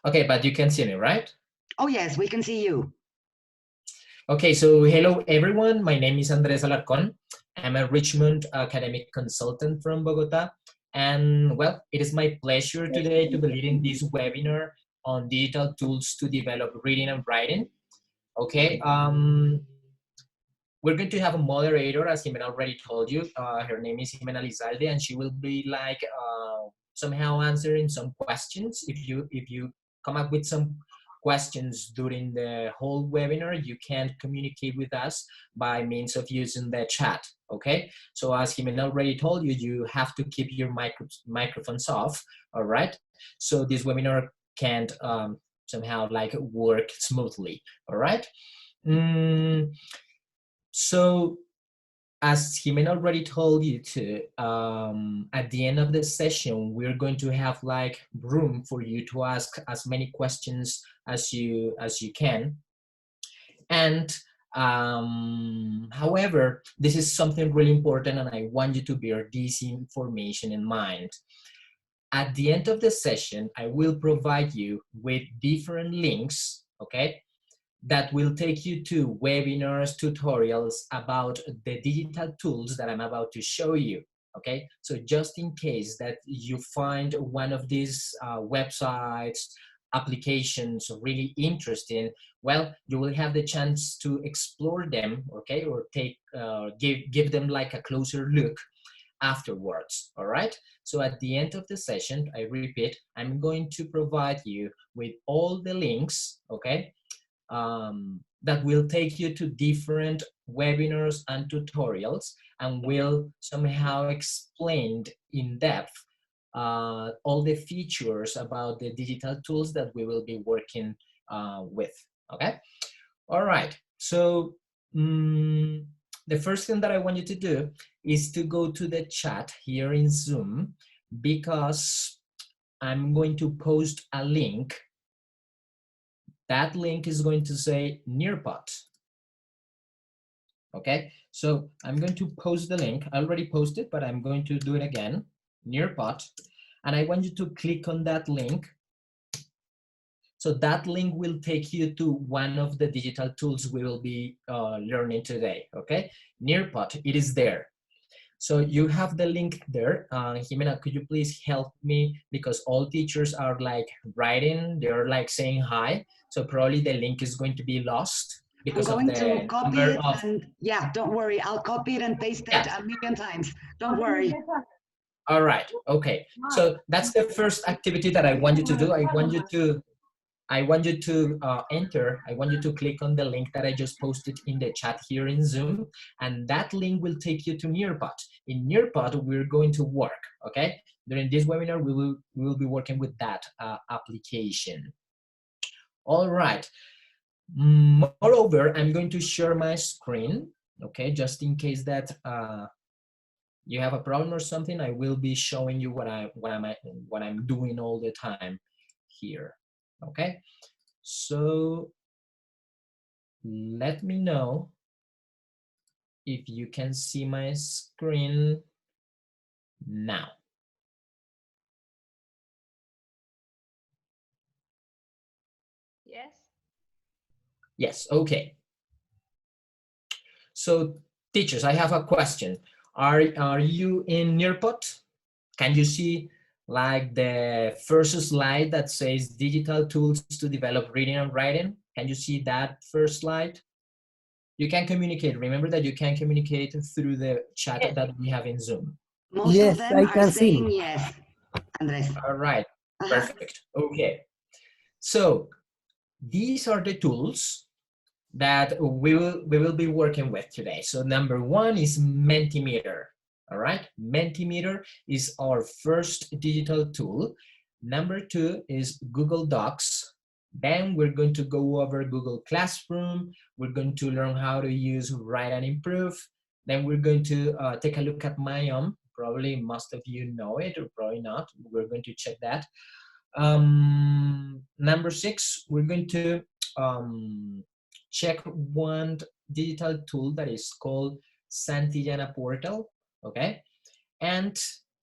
Okay, but you can see me, right? Oh, yes, we can see you. Okay, so hello everyone. My name is Andres Alarcón. I'm a Richmond academic consultant from Bogota. And well, it is my pleasure today to be leading this webinar on digital tools to develop reading and writing. Okay, we're going to have a moderator, as Jimena already told you. Her name is Jimena Lizalde, and she will be like somehow answering some questions. If you come up with some questions during the whole webinar, you can communicate with us by means of using the chat. Okay. So as Jimena already told you, you have to keep your microphones off. All right. So this webinar can't somehow like work smoothly. All right. So as Jimena already told you to, at the end of the session, we're going to have like room for you to ask as many questions as you can. And however, this is something really important, and I want you to bear this information in mind. At the end of the session, I will provide you with different links, okay, that will take you to webinars, tutorials about the digital tools that I'm about to show you, okay? So just in case that you find one of these websites, applications really interesting, well, you will have the chance to explore them, okay? Or give them like a closer look afterwards, all right? So at the end of the session, I repeat, I'm going to provide you with all the links, okay? That will take you to different webinars and tutorials and will somehow explain in depth all the features about the digital tools that we will be working with, okay? All right, so the first thing that I want you to do is to go to the chat here in Zoom, because I'm going to post a link. That link is going to say Nearpod. Okay, so I'm going to post the link. I already posted, but I'm going to do it again, Nearpod. And I want you to click on that link. So that link will take you to one of the digital tools we will be learning today, okay? Nearpod, it is there. So you have the link there. Jimena, could you please help me? Because all teachers are like writing, they're like saying hi. So probably the link is going to be lost I'm because of going to the copy number it of, and yeah, don't worry. I'll copy it and paste it yeah. a million times. Don't worry. All right, okay. So that's the first activity that I want you to do. I want you to enter, I want you to click on the link that I just posted in the chat here in Zoom, and that link will take you to Nearpod. In Nearpod, we're going to work, okay? During this webinar, we will be working with that application. All right. Moreover, I'm going to share my screen, okay? Just in case that you have a problem or something, I will be showing you what I'm doing all the time here, okay? So let me know if you can see my screen now. Yes. Yes, okay. So teachers, I have a question. Are you in Nearpod? Can you see like the first slide that says digital tools to develop reading and writing? Can you see that first slide? You can communicate. Remember that you can communicate through the chat Yes. that we have in Zoom. Most of them are saying yes, Andres. All right, perfect. Okay. So these are the tools that we will be working with today. So number one is Mentimeter. All right, Mentimeter is our first digital tool. Number two is Google Docs. Then we're going to go over Google Classroom. We're going to learn how to use Write and Improve. Then we're going to take a look at Mayom. Probably most of you know it, or probably not. We're going to check that. Number six, we're going to check one digital tool that is called Santillana Portal, okay? And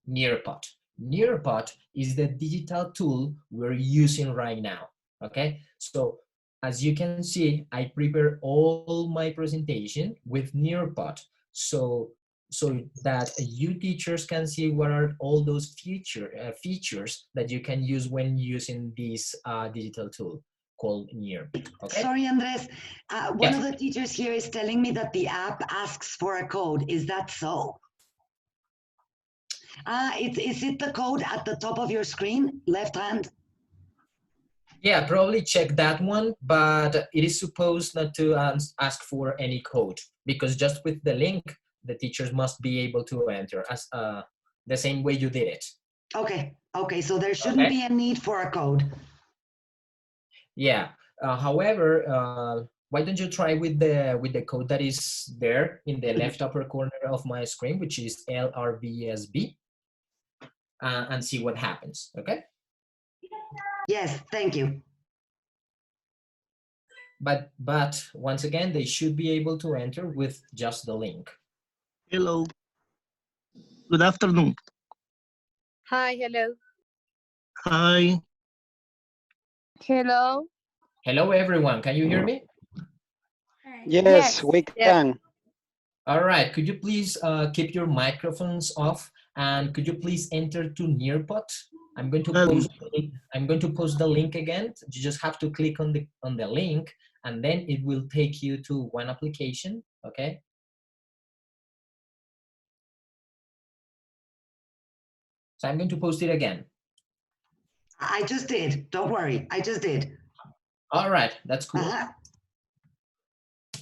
Nearpod. Nearpod is the digital tool we're using right now, Okay, so as you can see, I prepare all my presentation with Nearpod, so that you teachers can see what are all those features that you can use when using this digital tool called Nearpod. Okay. Sorry, Andres. One Yes. of the teachers here is telling me that the app asks for a code. Is that so? Is it the code at the top of your screen, left hand? Yeah, probably check that one, but it is supposed not to ask for any code, because just with the link, the teachers must be able to enter as the same way you did it. Okay, okay, so there shouldn't be a need for a code. Yeah. However, why don't you try with the code that is there in the left upper corner of my screen, which is LRVSB, and see what happens. Okay. Yes, thank you. But once again, they should be able to enter with just the link. Hello. Good afternoon. Hi, hello. Hi. Hello. Hello, everyone. Can you hear me? Yes, we can. All right. Could you please keep your microphones off, and could you please enter to Nearpod? I'm going to post the link again. You just have to click on the link, and then it will take you to one application. Okay. So I'm going to post it again. I just did. Don't worry. I just did. All right. That's cool.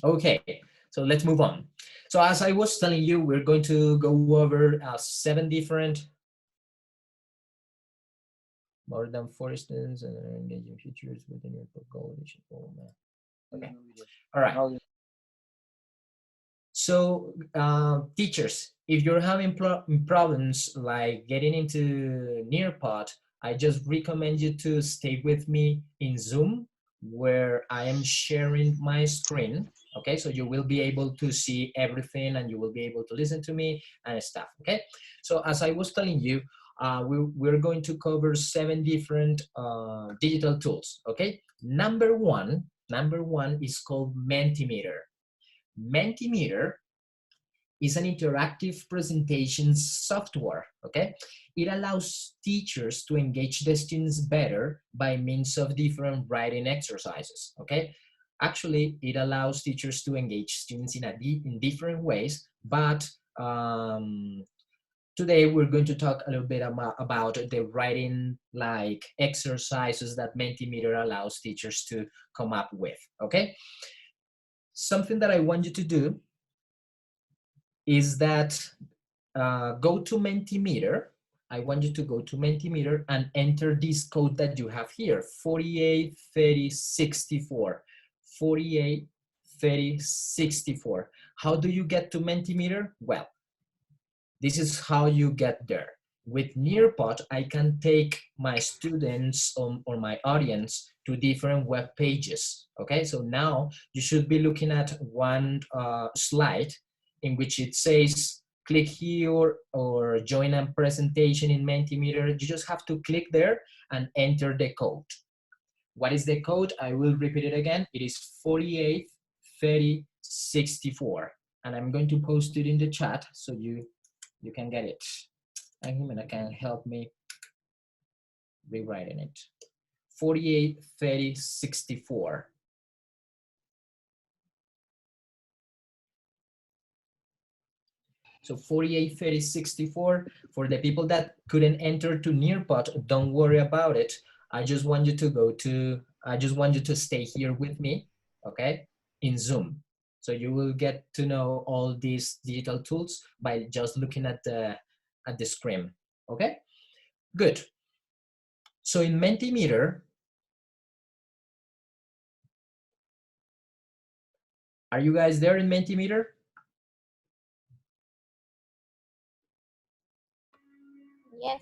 Okay. So let's move on. So as I was telling you, we're going to go over 7 different, more than 4 students and engaging features within your goal. Oh, man. Okay. All right. So teachers, if you're having problems like getting into Nearpod, I just recommend you to stay with me in Zoom, where I am sharing my screen. Okay, so you will be able to see everything and you will be able to listen to me and stuff. Okay, so as I was telling you, we're going to cover 7 different digital tools. Okay, number one is called Mentimeter. Mentimeter is an interactive presentation software, okay? It allows teachers to engage the students better by means of different writing exercises, okay? Actually, it allows teachers to engage students in different ways, but today we're going to talk a little bit about the writing like exercises that Mentimeter allows teachers to come up with, okay? Something that I want you to do is that go to Mentimeter. I want you to go to Mentimeter and enter this code that you have here, 483064. 483064. How do you get to Mentimeter? Well, this is how you get there. With Nearpod, I can take my students or my audience to different web pages. Okay, so now you should be looking at one slide in which it says click here or join a presentation in Mentimeter. You just have to click there and enter the code. What is the code? I will repeat it again. It is 483064. And I'm going to post it in the chat so you can get it. And Jimena can help me rewriting it. 483064. So 483064, for the people that couldn't enter to Nearpod, don't worry about it. I just want you to stay here with me, okay, in Zoom. So you will get to know all these digital tools by just looking at the screen, okay? Good. So in Mentimeter, are you guys there in Mentimeter? Yes.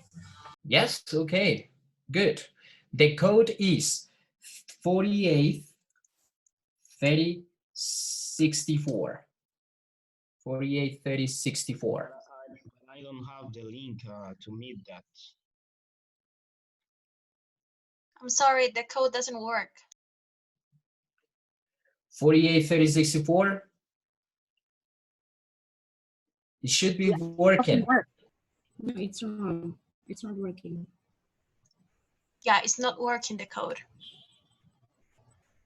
Yes, okay, good. The code is 483064. 483064. I don't have the link to meet that. I'm sorry, the code doesn't work. 483064. It should be working. No, it's wrong. It's not working. Yeah, it's not working, the code.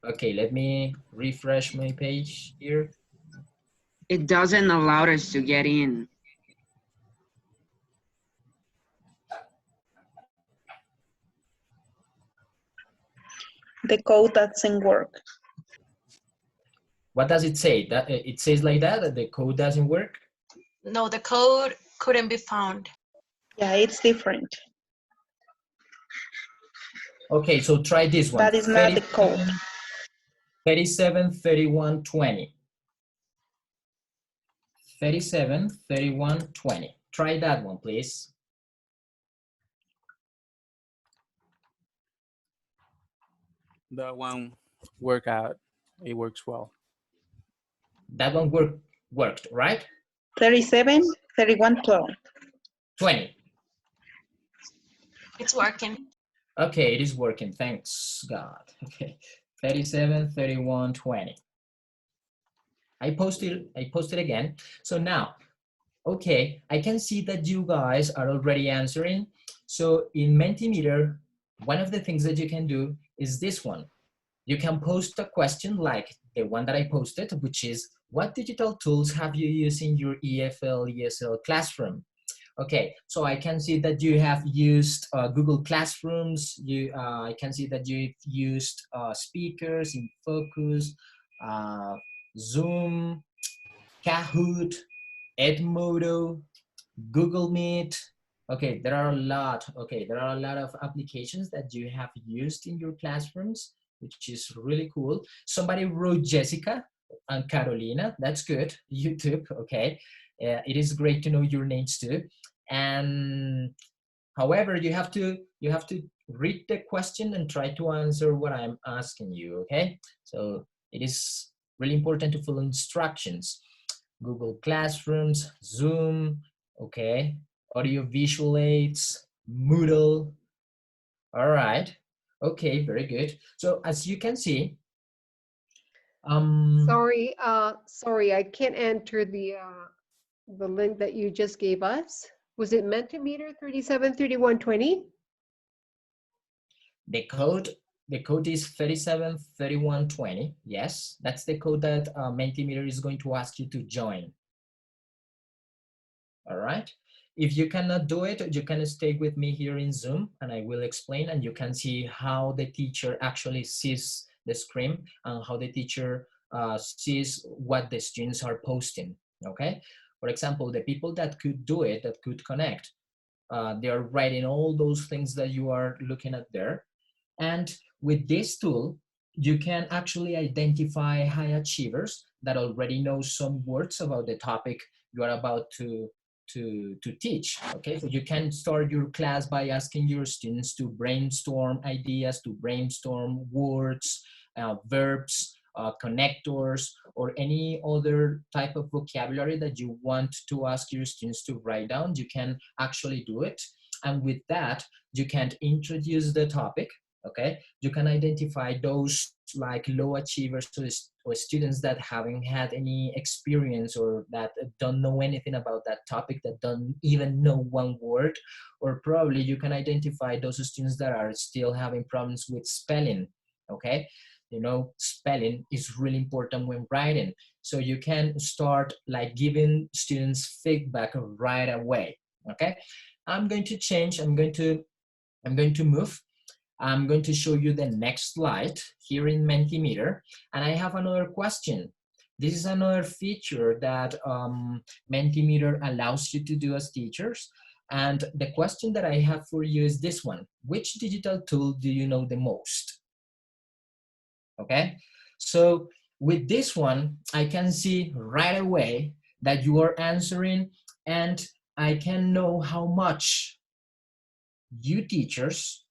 Okay, let me refresh my page here. It doesn't allow us to get in. The code doesn't work. What does it say? That it says like that the code doesn't work? No, the code couldn't be found. Yeah, it's different. Okay, so try this one. That is not the code. 37 31 20. 37 31 20. Try that one, please. That one work out. It works well. That one worked, right? 37, 31, 12. 20. It's working. Okay, it is working. Thanks, God. Okay, 37, 31, 20. I posted again. So now, okay, I can see that you guys are already answering. So in Mentimeter, one of the things that you can do is this one. You can post a question like the one that I posted, which is, what digital tools have you used in your EFL, ESL classroom? Okay, so I can see that you have used Google Classrooms. I can see that you've used speakers in Focus, Zoom, Kahoot, Edmodo, Google Meet. Okay, there are a lot. Okay, there are a lot of applications that you have used in your classrooms, which is really cool. Somebody wrote Jessica and Carolina. That's good. YouTube. Okay, it is great to know your names too. And however, you have to read the question and try to answer what I'm asking you. Okay, so it is really important to follow instructions. Google Classrooms, Zoom, okay, audio visual aids, Moodle. All right, okay, very good. So as you can see, sorry, I can't enter the link that you just gave us. Was it Mentimeter 37 31 20? The code is 37 31 20. Yes, that's the code that Mentimeter is going to ask you to join. All right. If you cannot do it, you can stay with me here in Zoom and I will explain, and you can see how the teacher actually sees the screen and how the teacher sees what the students are posting. Okay. For example, the people that could do it, that could connect, they are writing all those things that you are looking at there. And with this tool, you can actually identify high achievers that already know some words about the topic you are about to teach. Okay, so you can start your class by asking your students to brainstorm ideas, to brainstorm words, verbs, connectors, or any other type of vocabulary that you want to ask your students to write down. You can actually do it. And with that, you can introduce the topic. Okay, you can identify those like low achievers or students that haven't had any experience or that don't know anything about that topic, that don't even know one word, or probably you can identify those students that are still having problems with spelling. Okay, you know, spelling is really important when writing, so you can start like giving students feedback right away. Okay, I'm going to change. I'm going to move. I'm going to show you the next slide here in Mentimeter, and I have another question. This is another feature that Mentimeter allows you to do as teachers, and the question that I have for you is this one: which digital tool do you know the most? Okay, so with this one, I can see right away that you are answering, and I can know how much you teachers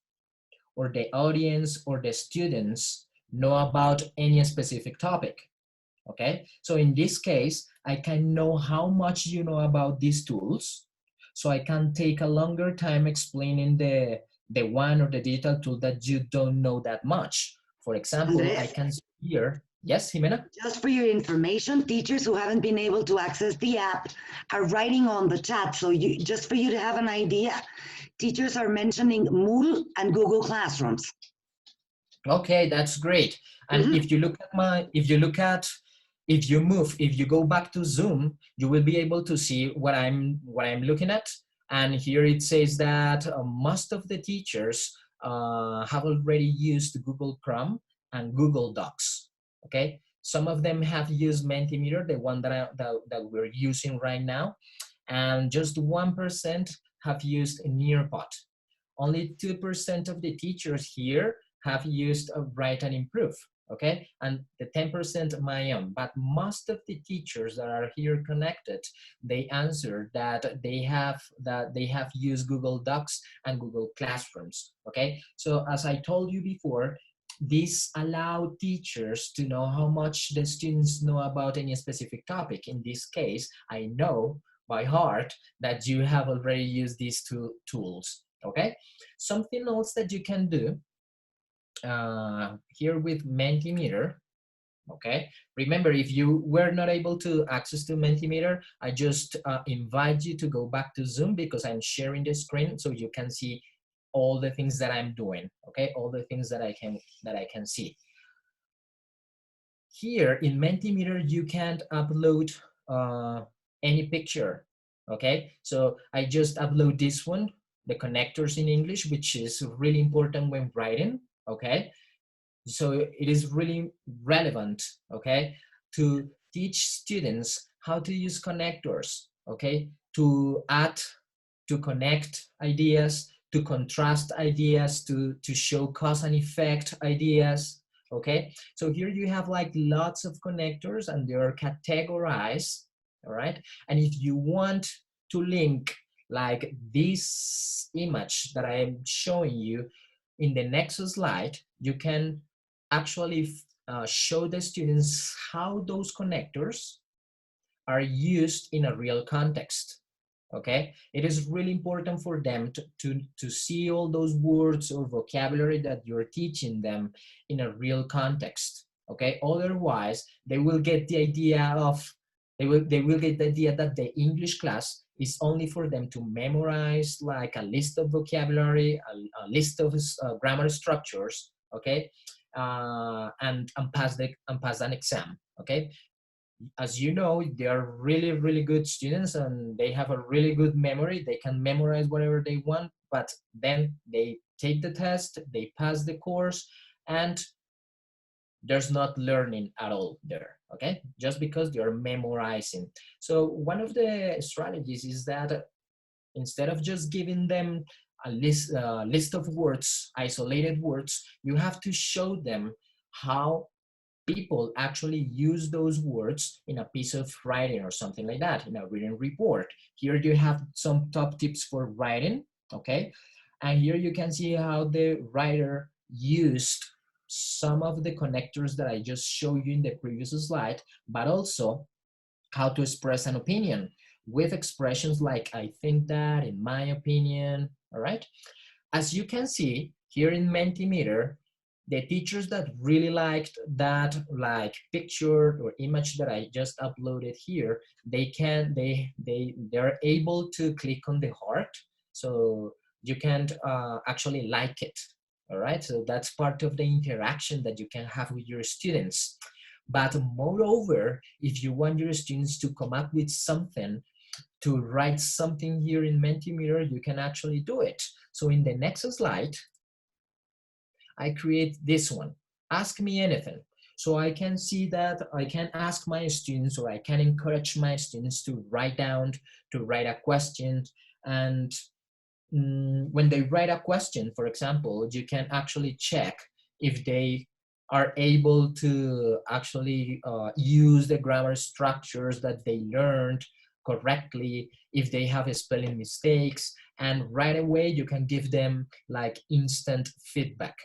or the audience or the students know about any specific topic. Okay, so in this case, I can know how much you know about these tools, so I can take a longer time explaining the the one or the digital tool that you don't know that much. For example, I Andres? can see here, yes, Jimena? Just for your information, teachers who haven't been able to access the app are writing on the chat. So just for you to have an idea, teachers are mentioning Moodle and Google Classrooms. Okay, that's great. And if you look at if you go back to Zoom, you will be able to see what I'm looking at. And here it says that most of the teachers have already used Google Chrome and Google Docs. Okay, some of them have used Mentimeter, the one that we're using right now, and just 1% have used Nearpod. Only 2% of the teachers here have used Write and Improve, okay? And the 10% my own, but most of the teachers that are here connected, they answered that they have used Google Docs and Google Classrooms, okay? So as I told you before, this allows teachers to know how much the students know about any specific topic. In this case, I know by heart that you have already used these two tools, okay? Something else that you can do here with Mentimeter, okay? Remember, if you were not able to access to Mentimeter, I just invite you to go back to Zoom because I'm sharing the screen so you can see all the things that I'm doing, okay? All the things that I can see. Here in Mentimeter, you can't upload any picture, okay? So I just upload this one, the connectors in English, which is really important when writing, okay? So it is really relevant, okay, to teach students how to use connectors, okay, to add, to connect ideas, to contrast ideas, to show cause and effect ideas, okay? So here you have like lots of connectors and they are categorized, all right? And if you want to link like this image that I'm showing you in the next slide, you can actually show the students how those connectors are used in a real context, okay? It is really important for them to see all those words or vocabulary that you're teaching them in a real context, okay? Otherwise, they will get the idea that the English class is only for them to memorize like a list of vocabulary, a list of grammar structures, okay? And pass an exam, okay? As you know, they are really, really good students and they have a really good memory. They can memorize whatever they want, but then they take the test, they pass the course, and there's not learning at all there, okay? Just because they're memorizing. So one of the strategies is that instead of just giving them a list of words, isolated words, you have to show them how people actually use those words in a piece of writing or something like that, in a written report. Here you have some top tips for writing, okay? And here you can see how the writer used some of the connectors that I just showed you in the previous slide, but also how to express an opinion with expressions like I think that, in my opinion, all right? As you can see here in Mentimeter, the teachers that really liked that like picture or image that I just uploaded here, they're able to click on the heart, so you can actually like it, all right? So that's part of the interaction that you can have with your students. But moreover, if you want your students to come up with something, to write something here in Mentimeter, you can actually do it. So in the next slide, I create this one, ask me anything. So I can see that I can ask my students, or I can encourage my students to write a question. And when they write a question, for example, you can actually check if they are able to actually use the grammar structures that they learned correctly, if they have spelling mistakes, and right away you can give them like instant feedback,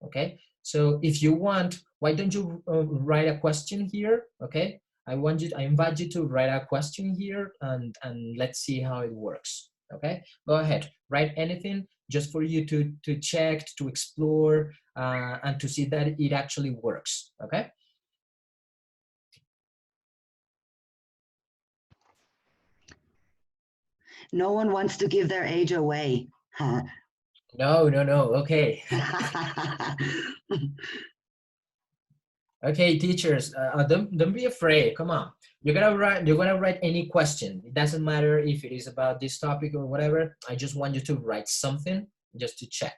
okay? So if you want, why don't you write a question here, okay? I invite you to write a question here and let's see how it works, okay? Go ahead, write anything just for you to check, to explore, and to see that it actually works, okay? No one wants to give their age away. Huh. No, okay. Okay, teachers, don't be afraid. Come on, you're gonna write any question. It doesn't matter if it is about this topic or whatever. I just want you to write something just to check.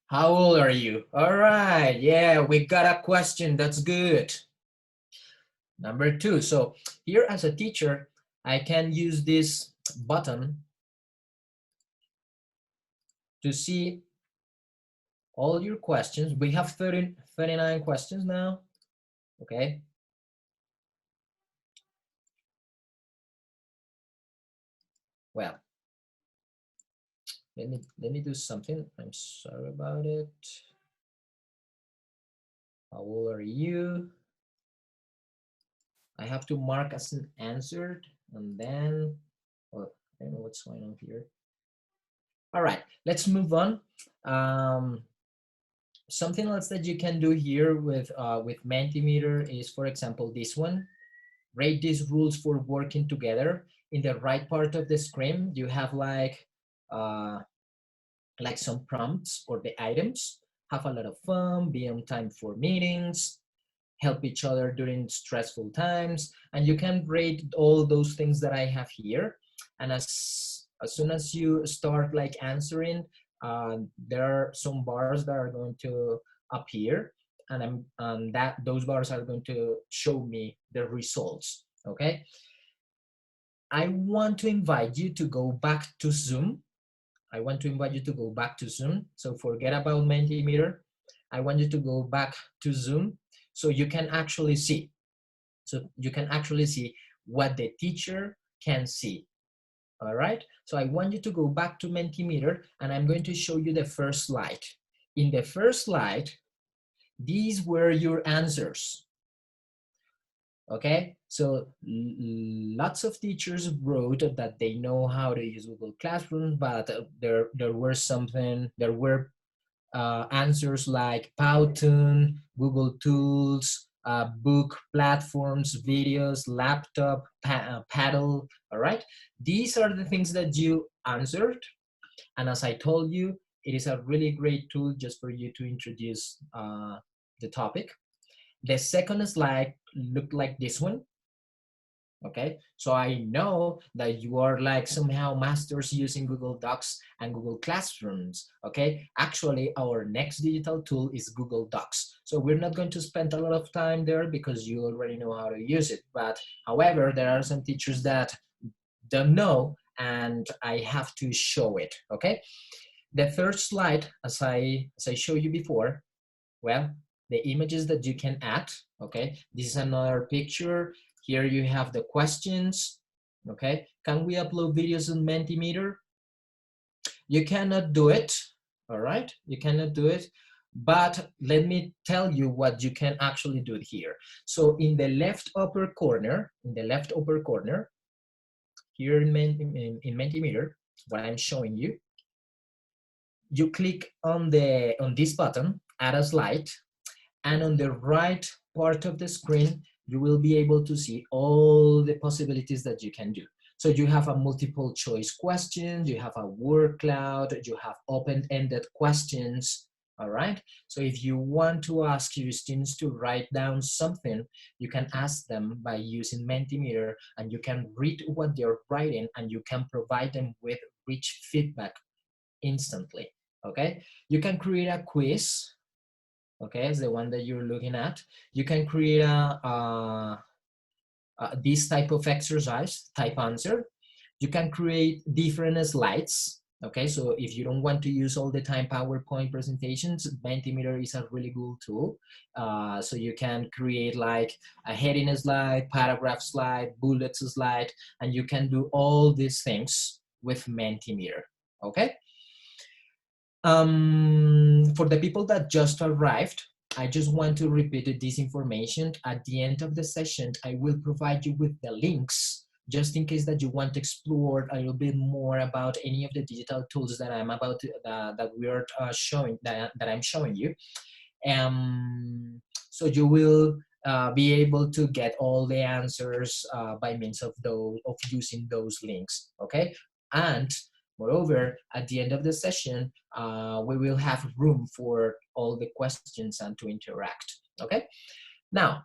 How old are you? All right, yeah, we got a question. That's good. Number 2. So here as a teacher, I can use this button to see all your questions. We have 39 questions now, okay? Well, let me do something. I'm sorry about it. How old are you? I have to mark as an answered, and then, well, I don't know what's going on here. All right, let's move on. Something else that you can do here with Mentimeter is, for example, this one. Rate these rules for working together. In the right part of the screen, you have like some prompts or the items. Have a lot of fun, be on time for meetings, help each other during stressful times, and you can rate all those things that I have here. And as soon as you start like answering, there are some bars that are going to appear, and those bars are going to show me the results. Okay. I want to invite you to go back to Zoom. So forget about Mentimeter. I want you to go back to Zoom so you can actually see. What the teacher can see. All right. So I want you to go back to Mentimeter, and I'm going to show you the first slide. In the first slide, these were your answers. Okay, so lots of teachers wrote that they know how to use Google Classroom, but there were answers like Powtoon, Google Tools, book platforms, videos, laptop, paddle. All right, these are the things that you answered, and as I told you, it is a really great tool just for you to introduce the topic. The second slide looked like this one. Okay, so I know that you are like somehow masters using Google Docs and Google Classrooms. Okay, actually our next digital tool is Google Docs. So we're not going to spend a lot of time there because you already know how to use it. But however, there are some teachers that don't know, and I have to show it. Okay, the third slide, as I showed you before, well, the images that you can add. Okay, this is another picture. Here you have the questions. Okay, can we upload videos on Mentimeter? You cannot do it. All right, you cannot do it. But let me tell you what you can actually do here. So in the left upper corner, here in Mentimeter, what I'm showing you, you click on this button, add a slide, and on the right part of the screen, you will be able to see all the possibilities that you can do. So you have a multiple choice question, you have a word cloud, you have open-ended questions, all right? So if you want to ask your students to write down something, you can ask them by using Mentimeter, and you can read what they're writing, and you can provide them with rich feedback instantly, okay? You can create a quiz. Okay, it's the one that you're looking at. You can create this type of exercise, type answer. You can create different slides. Okay, so if you don't want to use all the time PowerPoint presentations, Mentimeter is a really good tool. So you can create like a heading slide, paragraph slide, bullets slide, and you can do all these things with Mentimeter. Okay. For the people that just arrived, I just want to repeat this information. At the end of the session, I will provide you with the links just in case that you want to explore a little bit more about any of the digital tools that I'm about to, that we are showing, that I'm showing you. So you will be able to get all the answers by means of using those links, okay? And moreover, at the end of the session, we will have room for all the questions and to interact, okay? Now,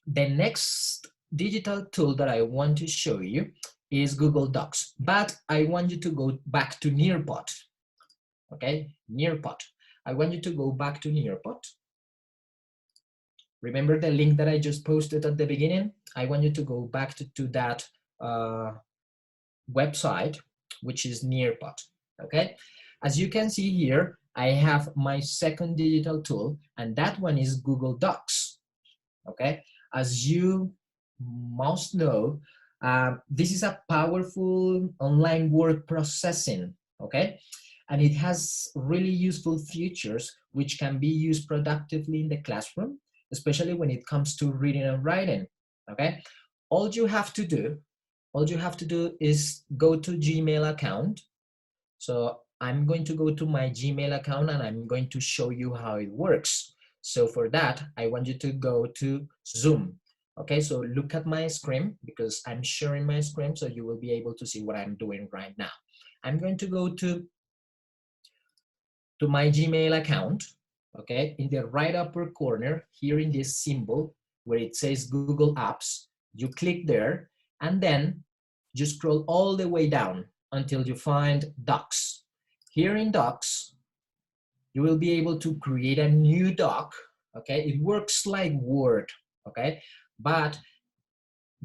the next digital tool that I want to show you is Google Docs, but I want you to go back to Nearpod, okay? Nearpod. I want you to go back to Nearpod. Remember the link that I just posted at the beginning? I want you to go back to that website, which is Nearpod, okay? As you can see here, I have my second digital tool, and that one is Google Docs, okay? As you must know, this is a powerful online word processing, okay? And it has really useful features which can be used productively in the classroom, especially when it comes to reading and writing, okay? All you have to do is go to Gmail account. So I'm going to go to my Gmail account and I'm going to show you how it works. So for that, I want you to go to Zoom. Okay, so look at my screen because I'm sharing my screen so you will be able to see what I'm doing right now. I'm going to go to my Gmail account, okay? In the right upper corner, here in this symbol where it says Google Apps, you click there and then you scroll all the way down until you find Docs. Here in Docs, you will be able to create a new doc, okay? It works like Word, okay? But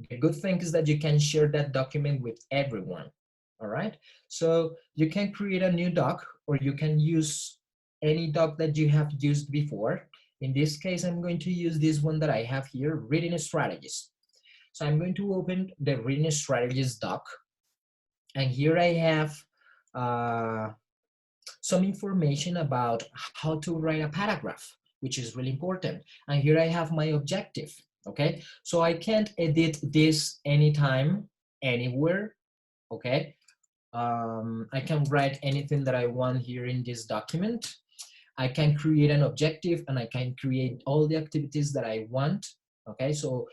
the good thing is that you can share that document with everyone, all right? So you can create a new doc or you can use any doc that you have used before. In this case, I'm going to use this one that I have here, Reading Strategies. So I'm going to open the Reading Strategies doc. And here I have some information about how to write a paragraph, which is really important. And here I have my objective, okay? So I can't edit this anytime, anywhere, okay? I can write anything that I want here in this document. I can create an objective and I can create all the activities that I want, okay? So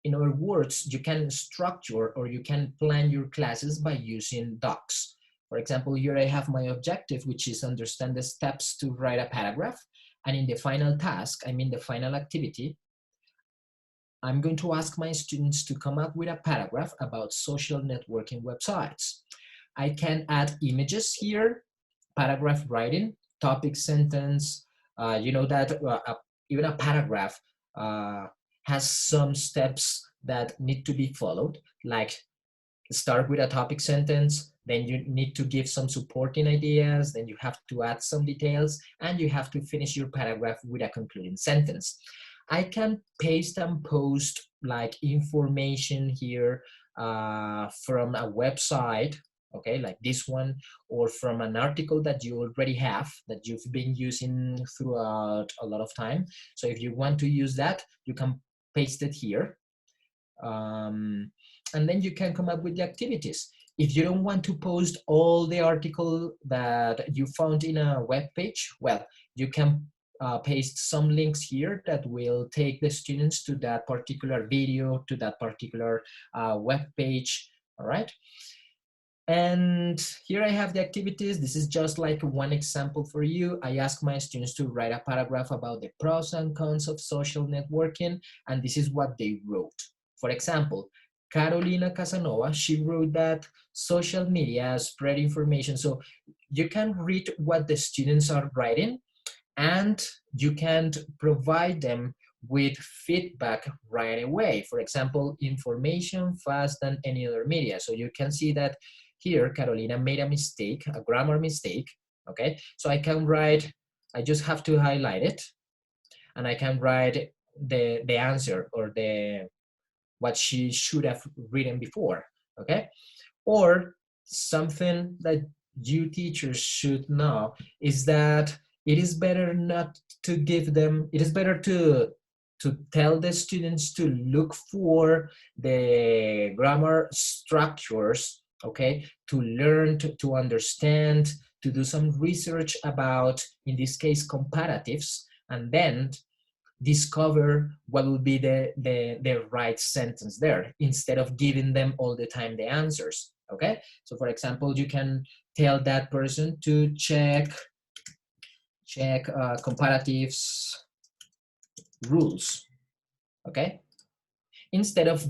in other words, you can structure or you can plan your classes by using docs. For example, here I have my objective, which is understand the steps to write a paragraph. And in the final task, I mean the final activity, I'm going to ask my students to come up with a paragraph about social networking websites. I can add images here, paragraph writing, topic sentence. You know that even a paragraph has some steps that need to be followed, like start with a topic sentence, then you need to give some supporting ideas, then you have to add some details, and you have to finish your paragraph with a concluding sentence. I can paste and post like information here from a website, okay, like this one, or from an article that you already have, that you've been using throughout a lot of time. So if you want to use that, you can paste it here. And then you can come up with the activities. If you don't want to post all the article that you found in a web page, well, you can paste some links here that will take the students to that particular video, to that particular web page, all right? And here I have the activities. This is just like one example for you. I ask my students to write a paragraph about the pros and cons of social networking, and this is what they wrote. For example, Carolina Casanova, she wrote that social media spread information. So you can read what the students are writing and you can provide them with feedback right away. For example, information fast than any other media. So you can see that here, Carolina made a mistake, a grammar mistake, okay? So I can write, I just have to highlight it and I can write the answer or what she should have written before, okay? Or something that you teachers should know is that it is better not to give them, it is better to tell the students to look for the grammar structures, okay, to learn, to understand, to do some research about, in this case, comparatives, and then discover what will be the right sentence there, instead of giving them all the time the answers, okay? So for example, you can tell that person to check comparatives rules, okay? Instead of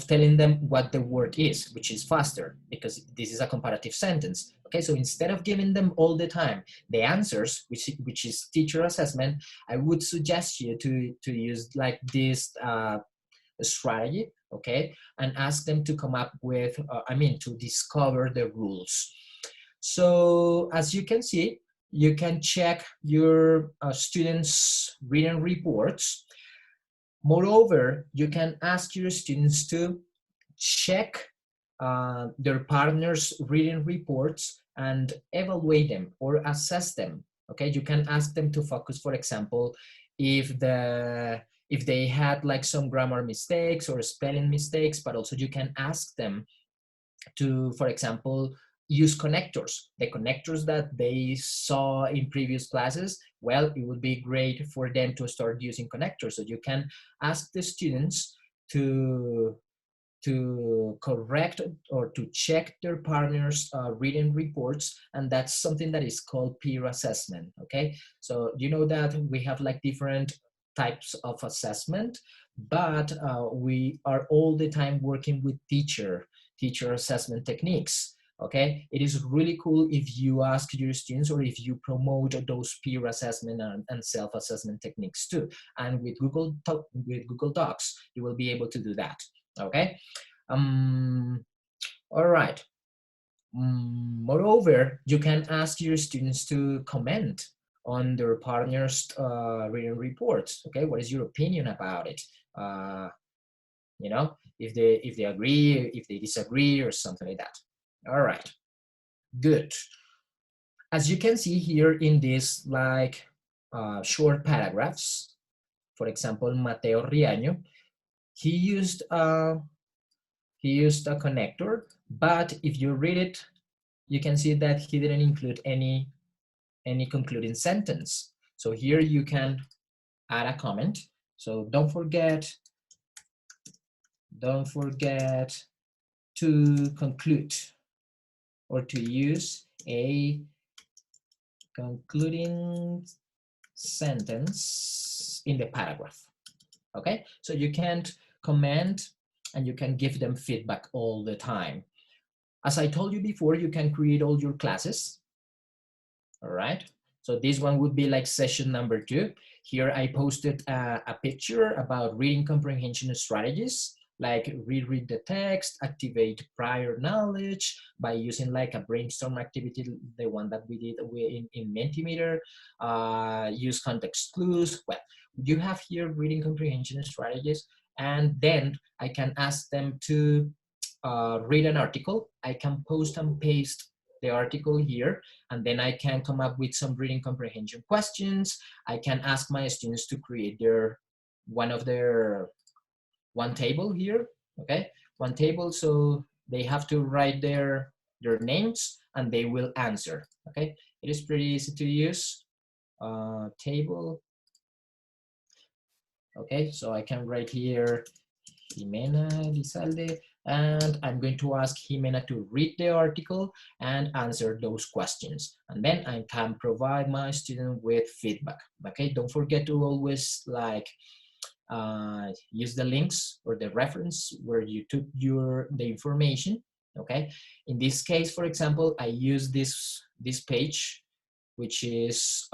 telling them what the word is, which is faster, because this is a comparative sentence. Okay, so instead of giving them all the time the answers, which is teacher assessment, I would suggest you to use like this strategy, okay, and ask them to come up with, to discover the rules. So as you can see, you can check your students' written reports. Moreover, you can ask your students to check their partner's written reports and evaluate them or assess them. Okay, you can ask them to focus, for example, if they had like some grammar mistakes or spelling mistakes, but also you can ask them to, for example, use connectors, the connectors that they saw in previous classes. Well, it would be great for them to start using connectors. So you can ask the students to correct or to check their partner's written reports, and that's something that is called peer assessment, okay? So you know that we have like different types of assessment, but we are all the time working with teacher assessment techniques, okay? It is really cool if you ask your students or if you promote those peer assessment and self-assessment techniques too. And with Google Docs, you will be able to do that, okay? All right. Moreover, you can ask your students to comment on their partner's written reports, okay? What is your opinion about it? You know, if they agree, if they disagree, or something like that. All right, good. As you can see here in this like short paragraphs, for example, Mateo Riaño, he used a connector, but if you read it, you can see that he didn't include any concluding sentence. So here you can add a comment. So don't forget to conclude or to use a concluding sentence in the paragraph. Okay, so you can't comment and you can give them feedback all the time. As I told you before, you can create all your classes. All right, so this one would be like session number 2. Here I posted a picture about reading comprehension strategies, like reread the text, activate prior knowledge by using like a brainstorm activity, the one that we did in Mentimeter, use context clues. Well, you have here reading comprehension strategies, and then I can ask them to read an article. I can post and paste the article here, and then I can come up with some reading comprehension questions. I can ask my students to create one table here, okay? One table, so they have to write their names and they will answer, okay? It is pretty easy to use. Table. Okay, so I can write here Jimena Elizalde, and I'm going to ask Jimena to read the article and answer those questions. And then I can provide my student with feedback. Okay, don't forget to always like use the links or the reference where you took the information. Okay, in this case, for example, I use this page, which is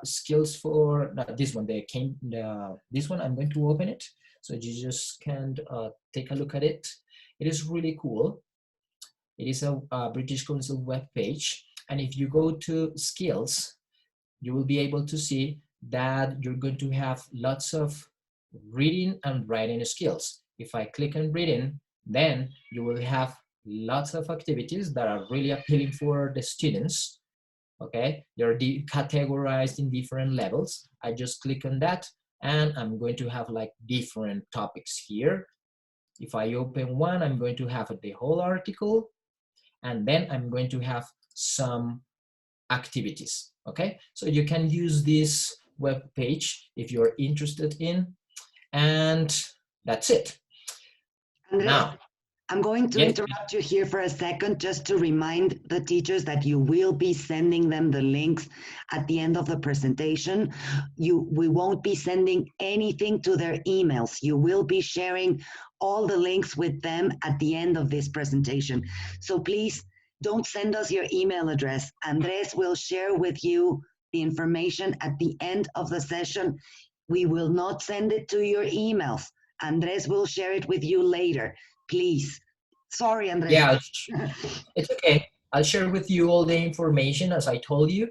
skills for this one. This one, I'm going to open it so you just can take a look at it. It is really cool. It is a British Council web page, and if you go to skills, you will be able to see that you're going to have lots of reading and writing skills. If I click on reading, then you will have lots of activities that are really appealing for the students. okay? They're categorized in different levels. I just click on that, and I'm going to have like different topics here. If I open one, I'm going to have the whole article, and then I'm going to have some activities, okay? So you can use this web page if you're interested in, and that's it. Andres, Now, I'm going to yes, interrupt you here for a second just to remind the teachers that you will be sending them the links at the end of the presentation. We won't be sending anything to their emails. You will be sharing all the links with them at the end of this presentation. So please don't send us your email address. Andres will share with you the information at the end of the session. We will not send it to your emails. Andres will share it with you later. Please. Sorry, Andres. Yeah, it's okay. I'll share with you all the information as I told you.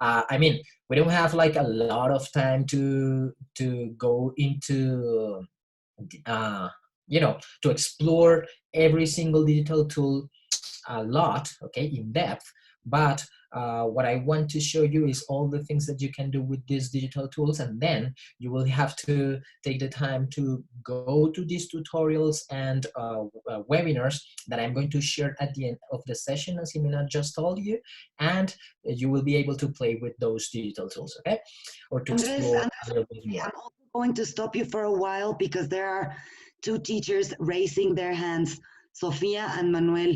I mean, we don't have like a lot of time to go into, you know, to explore every single digital tool a lot, okay, in depth. But what I want to show you is all the things that you can do with these digital tools, and then you will have to take the time to go to these tutorials and webinars that I'm going to share at the end of the session, as Jimena just told you, and you will be able to play with those digital tools, okay? Or to explore a little bit more. I'm also going to stop you for a while because there are two teachers raising their hands, Sofia and Manuel.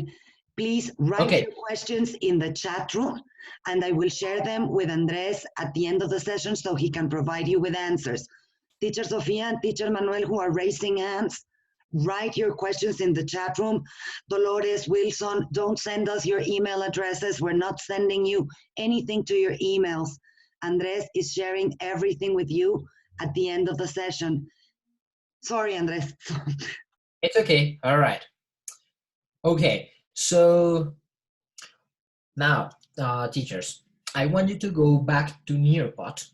Please write your questions in the chat room, and I will share them with Andres at the end of the session so he can provide you with answers. Teacher Sofia and Teacher Manuel, who are raising hands, write your questions in the chat room. Dolores, Wilson, don't send us your email addresses. We're not sending you anything to your emails. Andres is sharing everything with you at the end of the session. Sorry, Andres. It's okay. All right. Okay. So now, teachers, I want you to go back to Nearpod,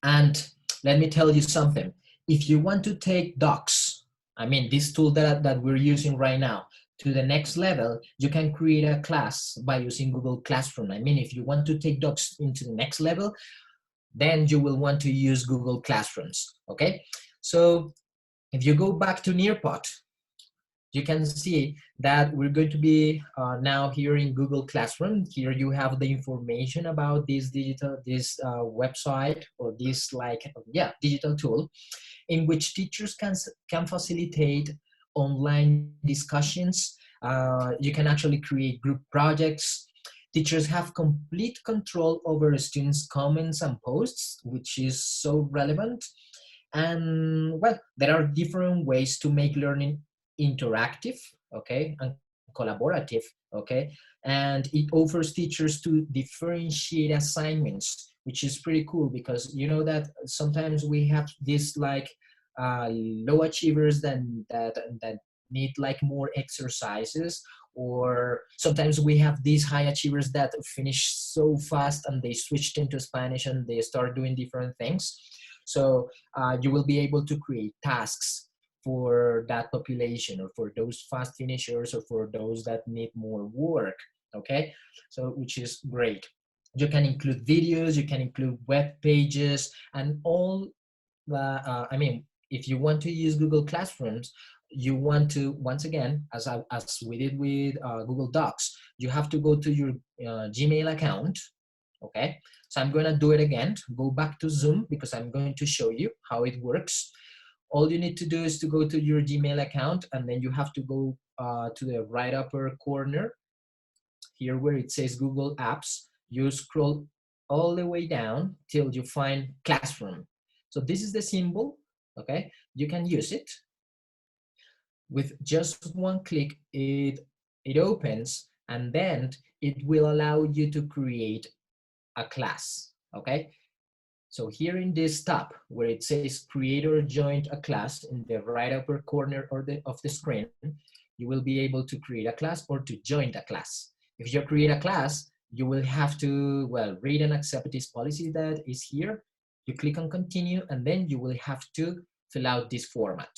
and let me tell you something. If you want to take Docs, I mean, this tool that we're using right now, to the next level, you can create a class by using Google Classroom. I mean, if you want to take Docs into the next level, then you will want to use Google Classrooms, okay? So if you go back to Nearpod, you can see that we're going to be now here in Google Classroom. Here you have the information about this website, or this digital tool, in which teachers can facilitate online discussions. You can actually create group projects. Teachers have complete control over students' comments and posts, which is so relevant. And well, there are different ways to make learning interactive, okay, and collaborative, okay, and it offers teachers to differentiate assignments, which is pretty cool, because you know that sometimes we have this like low achievers that need like more exercises, or sometimes we have these high achievers that finish so fast and they switched into Spanish and they start doing different things. So you will be able to create tasks for that population, or for those fast finishers, or for those that need more work, okay? So, which is great. You can include videos, you can include web pages, and all the, I mean, if you want to use Google Classrooms, you want to, once again, as we did with Google Docs, you have to go to your Gmail account, okay? So I'm gonna do it again, go back to Zoom, because I'm going to show you how it works. All you need to do is to go to your Gmail account, and then you have to go to the right upper corner, here where it says Google Apps. You scroll all the way down till you find Classroom. So this is the symbol, okay? You can use it. With just one click, it opens, and then it will allow you to create a class, okay? So here in this tab where it says create or join a class, in the right upper corner of the screen, you will be able to create a class or to join a class. If you create a class, you will have to, well, read and accept this policy that is here. You click on continue, and then you will have to fill out this format,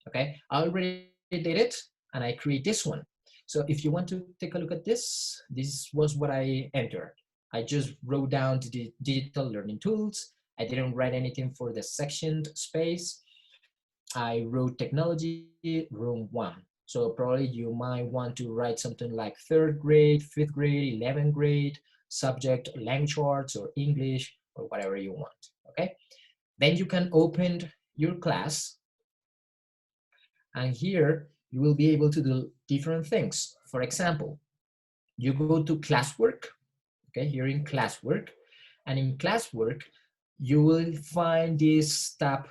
okay? I already did it, and I create this one. So if you want to take a look at this, this was what I entered. I just wrote down the digital learning tools. I didn't write anything for the section space. I wrote technology, room 1. So probably you might want to write something like 3rd grade, 5th grade, 11th grade, subject, language arts, or English, or whatever you want, okay? Then you can open your class, and here you will be able to do different things. For example, you go to classwork, okay, here in classwork, and in classwork, you will find this tab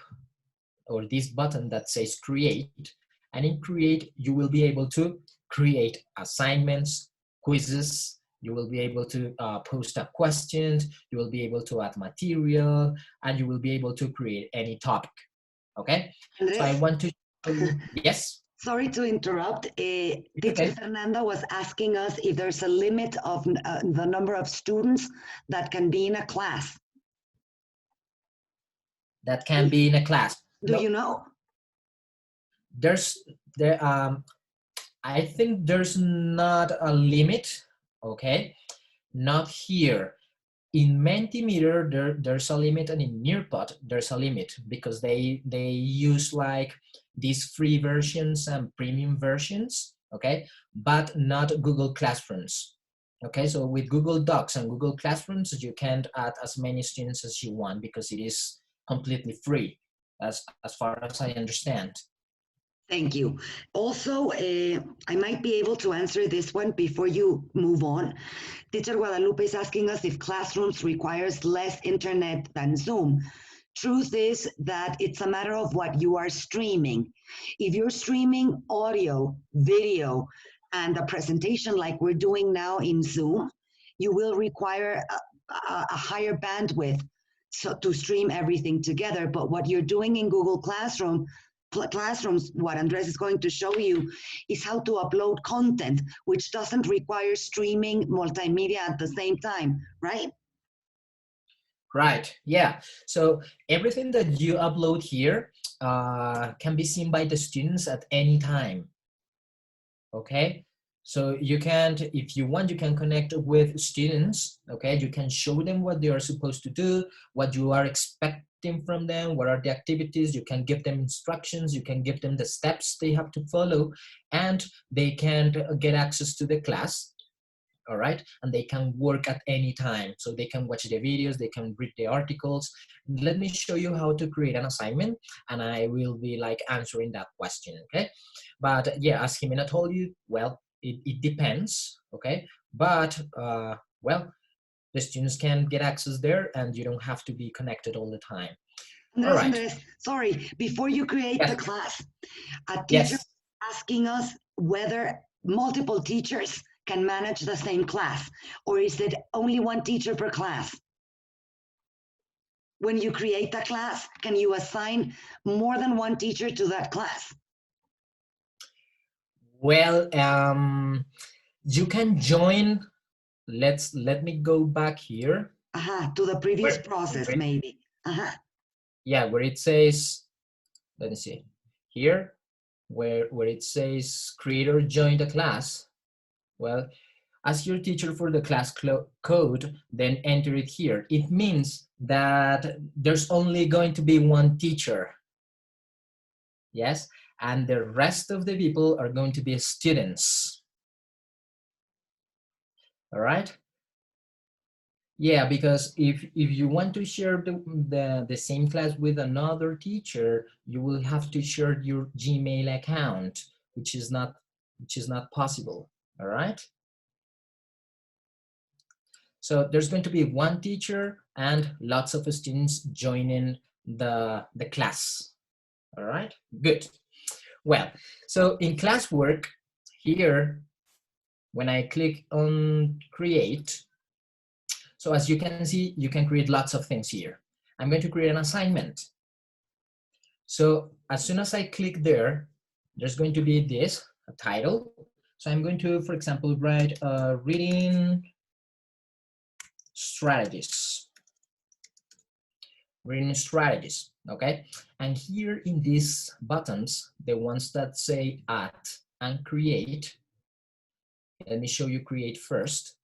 or this button that says create, and in create, you will be able to create assignments, quizzes, you will be able to post up questions, you will be able to add material, and you will be able to create any topic, okay? Andres? So I want to, yes? Sorry to interrupt. Teacher Fernanda was asking us if there's a limit of the number of students that can be in a class. That can be in a class. Do you know? I think there's not a limit, okay? Not here. In Mentimeter, there's a limit, and in Nearpod, there's a limit because they use like these free versions and premium versions, okay? But not Google Classrooms, okay? So with Google Docs and Google Classrooms, you can't add as many students as you want because it is completely free, as far as I understand. Thank you. Also, I might be able to answer this one before you move on. Teacher Guadalupe is asking us if Classrooms requires less internet than Zoom. Truth is that it's a matter of what you are streaming. If you're streaming audio, video, and a presentation like we're doing now in Zoom, you will require a higher bandwidth to stream everything together. But what you're doing in Google Classrooms, what Andres is going to show you is how to upload content, which doesn't require streaming multimedia at the same time, right? Right, yeah. So everything that you upload here can be seen by the students at any time, okay? So you can, if you want, you can connect with students, okay? You can show them what they are supposed to do, what you are expecting from them, what are the activities, you can give them instructions, you can give them the steps they have to follow, and they can get access to the class, all right? And they can work at any time. So they can watch the videos, they can read the articles. Let me show you how to create an assignment, and I will be like answering that question, okay? But yeah, as Jimena told you, well, it depends, okay? But, well, the students can get access there and you don't have to be connected all the time. Andres, All right. Andres, sorry, before you create Yes. the class, a teacher Yes. asking us whether multiple teachers can manage the same class, or is it only one teacher per class? When you create a class, can you assign more than one teacher to that class? Well, you can join, let me go back here. To the previous process, maybe. Yeah, where it says, let me see, here, where it says creator join the class. Well, ask your teacher for the class code, then enter it here. It means that there's only going to be one teacher. Yes, and the rest of the people are going to be students. All right? Yeah, because if you want to share the same class with another teacher, you will have to share your Gmail account, which is not possible. All right? So there's going to be one teacher and lots of students joining the class. All right, good. Well, so in classwork here, when I click on create, so as you can see, you can create lots of things here. I'm going to create an assignment. So as soon as I click there, there's going to be this, a title. So I'm going to, for example, write reading strategies. Reading strategies, okay? And here in these buttons, the ones that say add and create, let me show you create first.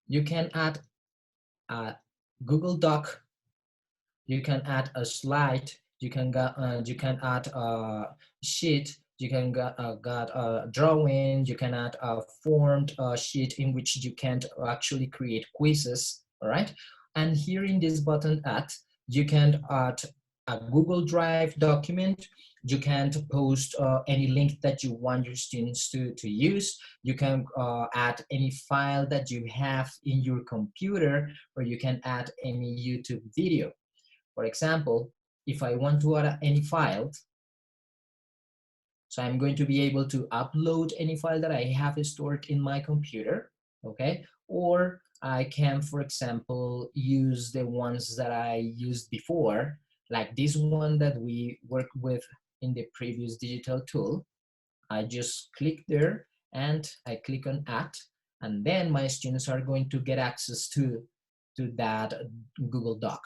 You can add a Google Doc, you can add a slide, you can add a sheet, you can got a drawing, you can add a formed sheet in which you can actually create quizzes, all right? And here in this button add, you can add a Google Drive document, you can post any link that you want your students to use, you can add any file that you have in your computer, or you can add any YouTube video. For example, if I want to add any file, so I'm going to be able to upload any file that I have stored in my computer, okay? Or I can, for example, use the ones that I used before, like this one that we worked with in the previous digital tool. I just click there and I click on add, and then my students are going to get access to that Google Doc.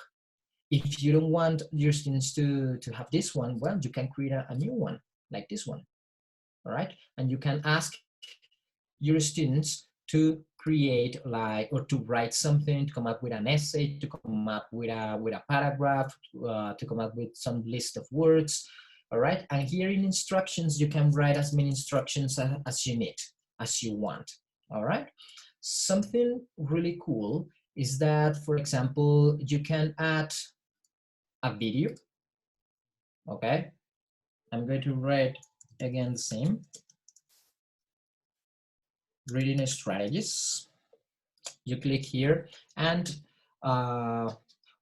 If you don't want your students to have this one, well, you can create a new one like this one, all right? And you can ask your students to create or to write something, to come up with an essay, to come up with a paragraph, to come up with some list of words, all right? And here in instructions, you can write as many instructions as you need, as you want, all right? Something really cool is that, for example, you can add a video, okay? I'm going to write again the same. Reading strategies. You click here, and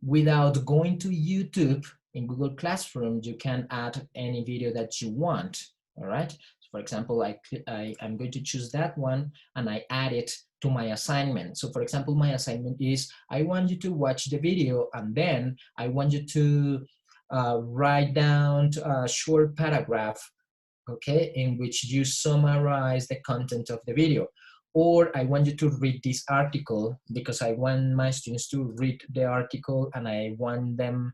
without going to YouTube in Google Classroom, you can add any video that you want, all right? So for example, I'm going to choose that one, and I add it to my assignment. So for example, my assignment is, I want you to watch the video, and then I want you to write down a short paragraph, okay, in which you summarize the content of the video. Or I want you to read this article because I want my students to read the article, and I want them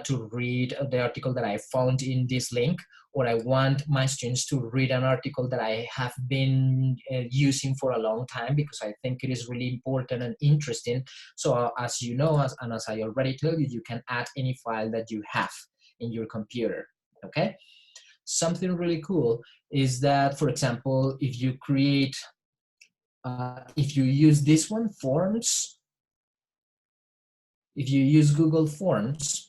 to read the article that I found in this link. Or I want my students to read an article that I have been using for a long time because I think it is really important and interesting. So as you know, and as I already told you, you can add any file that you have in your computer, okay? Something really cool is that, for example, if you create, if you use this one, Forms, if you use Google Forms,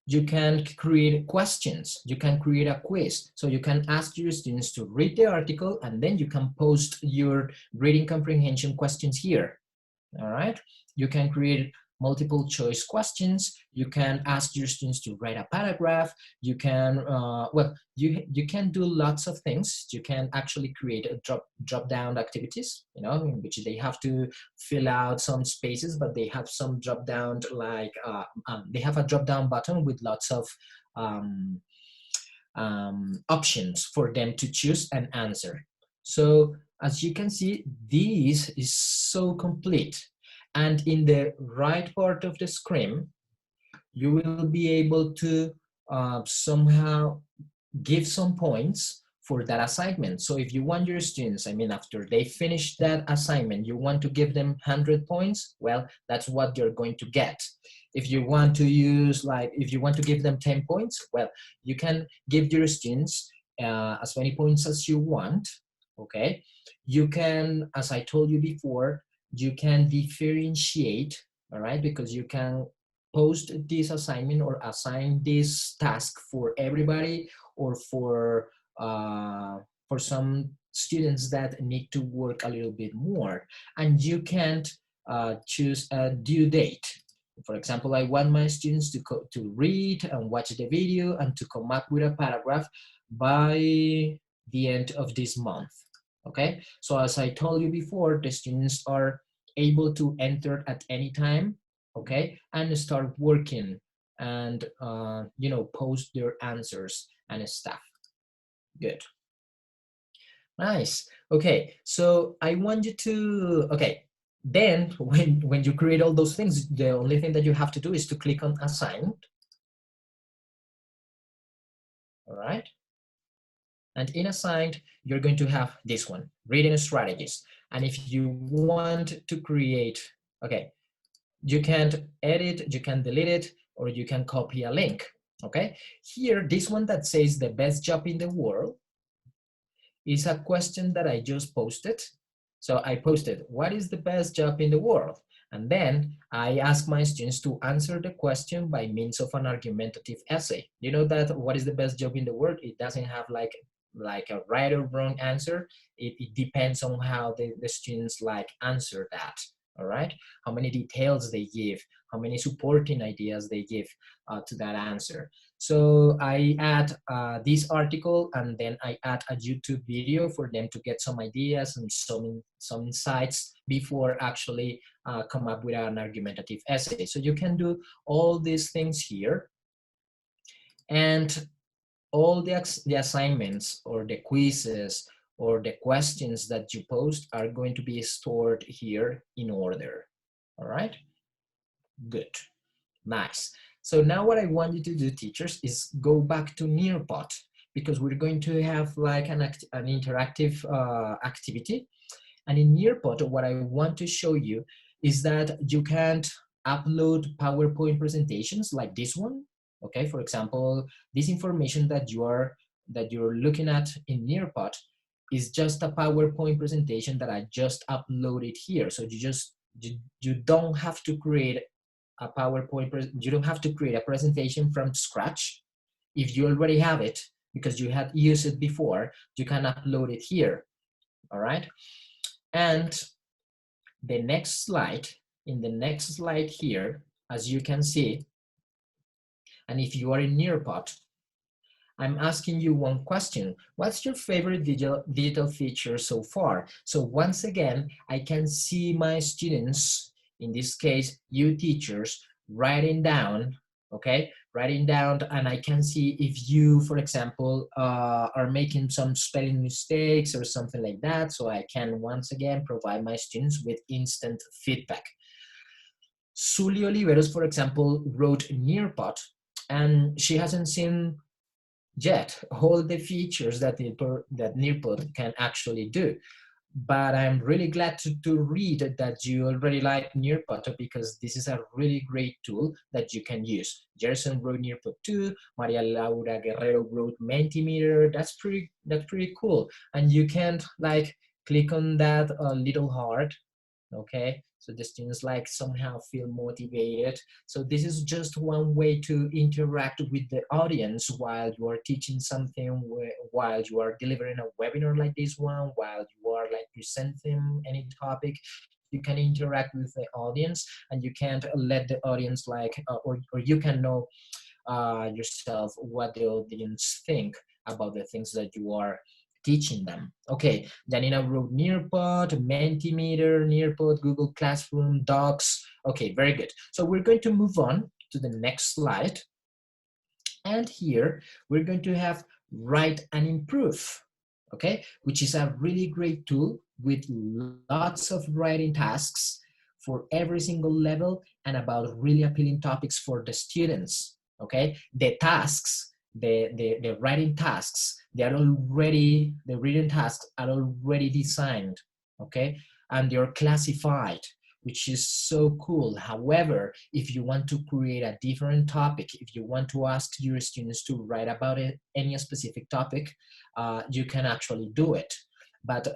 you can create questions, you can create a quiz. So you can ask your students to read the article, and then you can post your reading comprehension questions here, all right? You can create multiple choice questions. You can ask your students to write a paragraph. You can, well, you can do lots of things. You can actually create a drop down activities, you know, in which they have to fill out some spaces, but they have some drop down, like, they have a drop down button with lots of options for them to choose and answer. So as you can see, this is so complete. And in the right part of the screen, you will be able to somehow give some points for that assignment. So if you want your students, I mean, after they finish that assignment, you want to give them 100 points, well, that's what you're going to get. If you want to use, like, if you want to give them 10 points, well, you can give your students as many points as you want, okay? You can, as I told you before, you can differentiate, all right? Because you can post this assignment or assign this task for everybody, or for some students that need to work a little bit more. And you can choose a due date. For example, I want my students to read and watch the video and to come up with a paragraph by the end of this month. Okay, so as I told you before, the students are able to enter at any time, okay, and start working and, you know, post their answers and stuff. Good. Nice. Okay, so I want you to, okay, then when you create all those things, the only thing that you have to do is to click on Assigned. All right. And in Assigned, you're going to have this one, Reading Strategies. And if you want to create, okay, You can't edit, you can delete it, or you can copy a link, okay? Here, this one that says the best job in the world is a question that I just posted. So I posted, what is the best job in the world? And then I ask my students to answer the question by means of an argumentative essay. You know that what is the best job in the world? It doesn't have like a right or wrong answer. It depends on how the students like answer that. All right, how many details they give, how many supporting ideas they give to that answer. So I add this article, and then I add a YouTube video for them to get some ideas and some insights before actually come up with an argumentative essay. So you can do all these things here, and all the assignments or the quizzes or the questions that you post are going to be stored here in order. All right, good, nice. So now what I want you to do, teachers, is go back to Nearpod, because we're going to have like an interactive activity. And in Nearpod, what I want to show you is that you can't upload PowerPoint presentations like this one. Okay, for example, this information that you're looking at in Nearpod is just a PowerPoint presentation that I just uploaded here. So you don't have to create a PowerPoint, you don't have to create a presentation from scratch. If you already have it, because you had used it before, you can upload it here, all right? And the next slide, in the next slide here, as you can see, and if you are in Nearpod, I'm asking you one question. What's your favorite digital feature so far? So once again, I can see my students, in this case, you teachers, writing down, okay? Writing down, and I can see if you, for example, are making some spelling mistakes or something like that, so I can once again provide my students with instant feedback. Sully Oliveros, for example, wrote Nearpod, and she hasn't seen yet all the features that Nearpod can actually do. But I'm really glad to read that you already like Nearpod, because this is a really great tool that you can use. Gerson wrote Nearpod 2, Maria Laura Guerrero wrote Mentimeter. That's pretty cool. And you can like click on that little heart, okay? So the students like somehow feel motivated. So this is just one way to interact with the audience while you are teaching something, while you are delivering a webinar like this one, while you are like presenting any topic. You can interact with the audience, and you can't let the audience like, or you can know yourself what the audience think about the things that you are teaching them. Okay, Janina wrote Nearpod, Mentimeter, Nearpod, Google Classroom, Docs. Okay, very good. So we're going to move on to the next slide. And here we're going to have Write and Improve, okay, which is a really great tool with lots of writing tasks for every single level and about really appealing topics for the students, okay? The tasks, the writing tasks, the written tasks are already designed, okay? And they're classified, which is so cool. However, if you want to create a different topic, if you want to ask your students to write about any specific topic, you can actually do it. But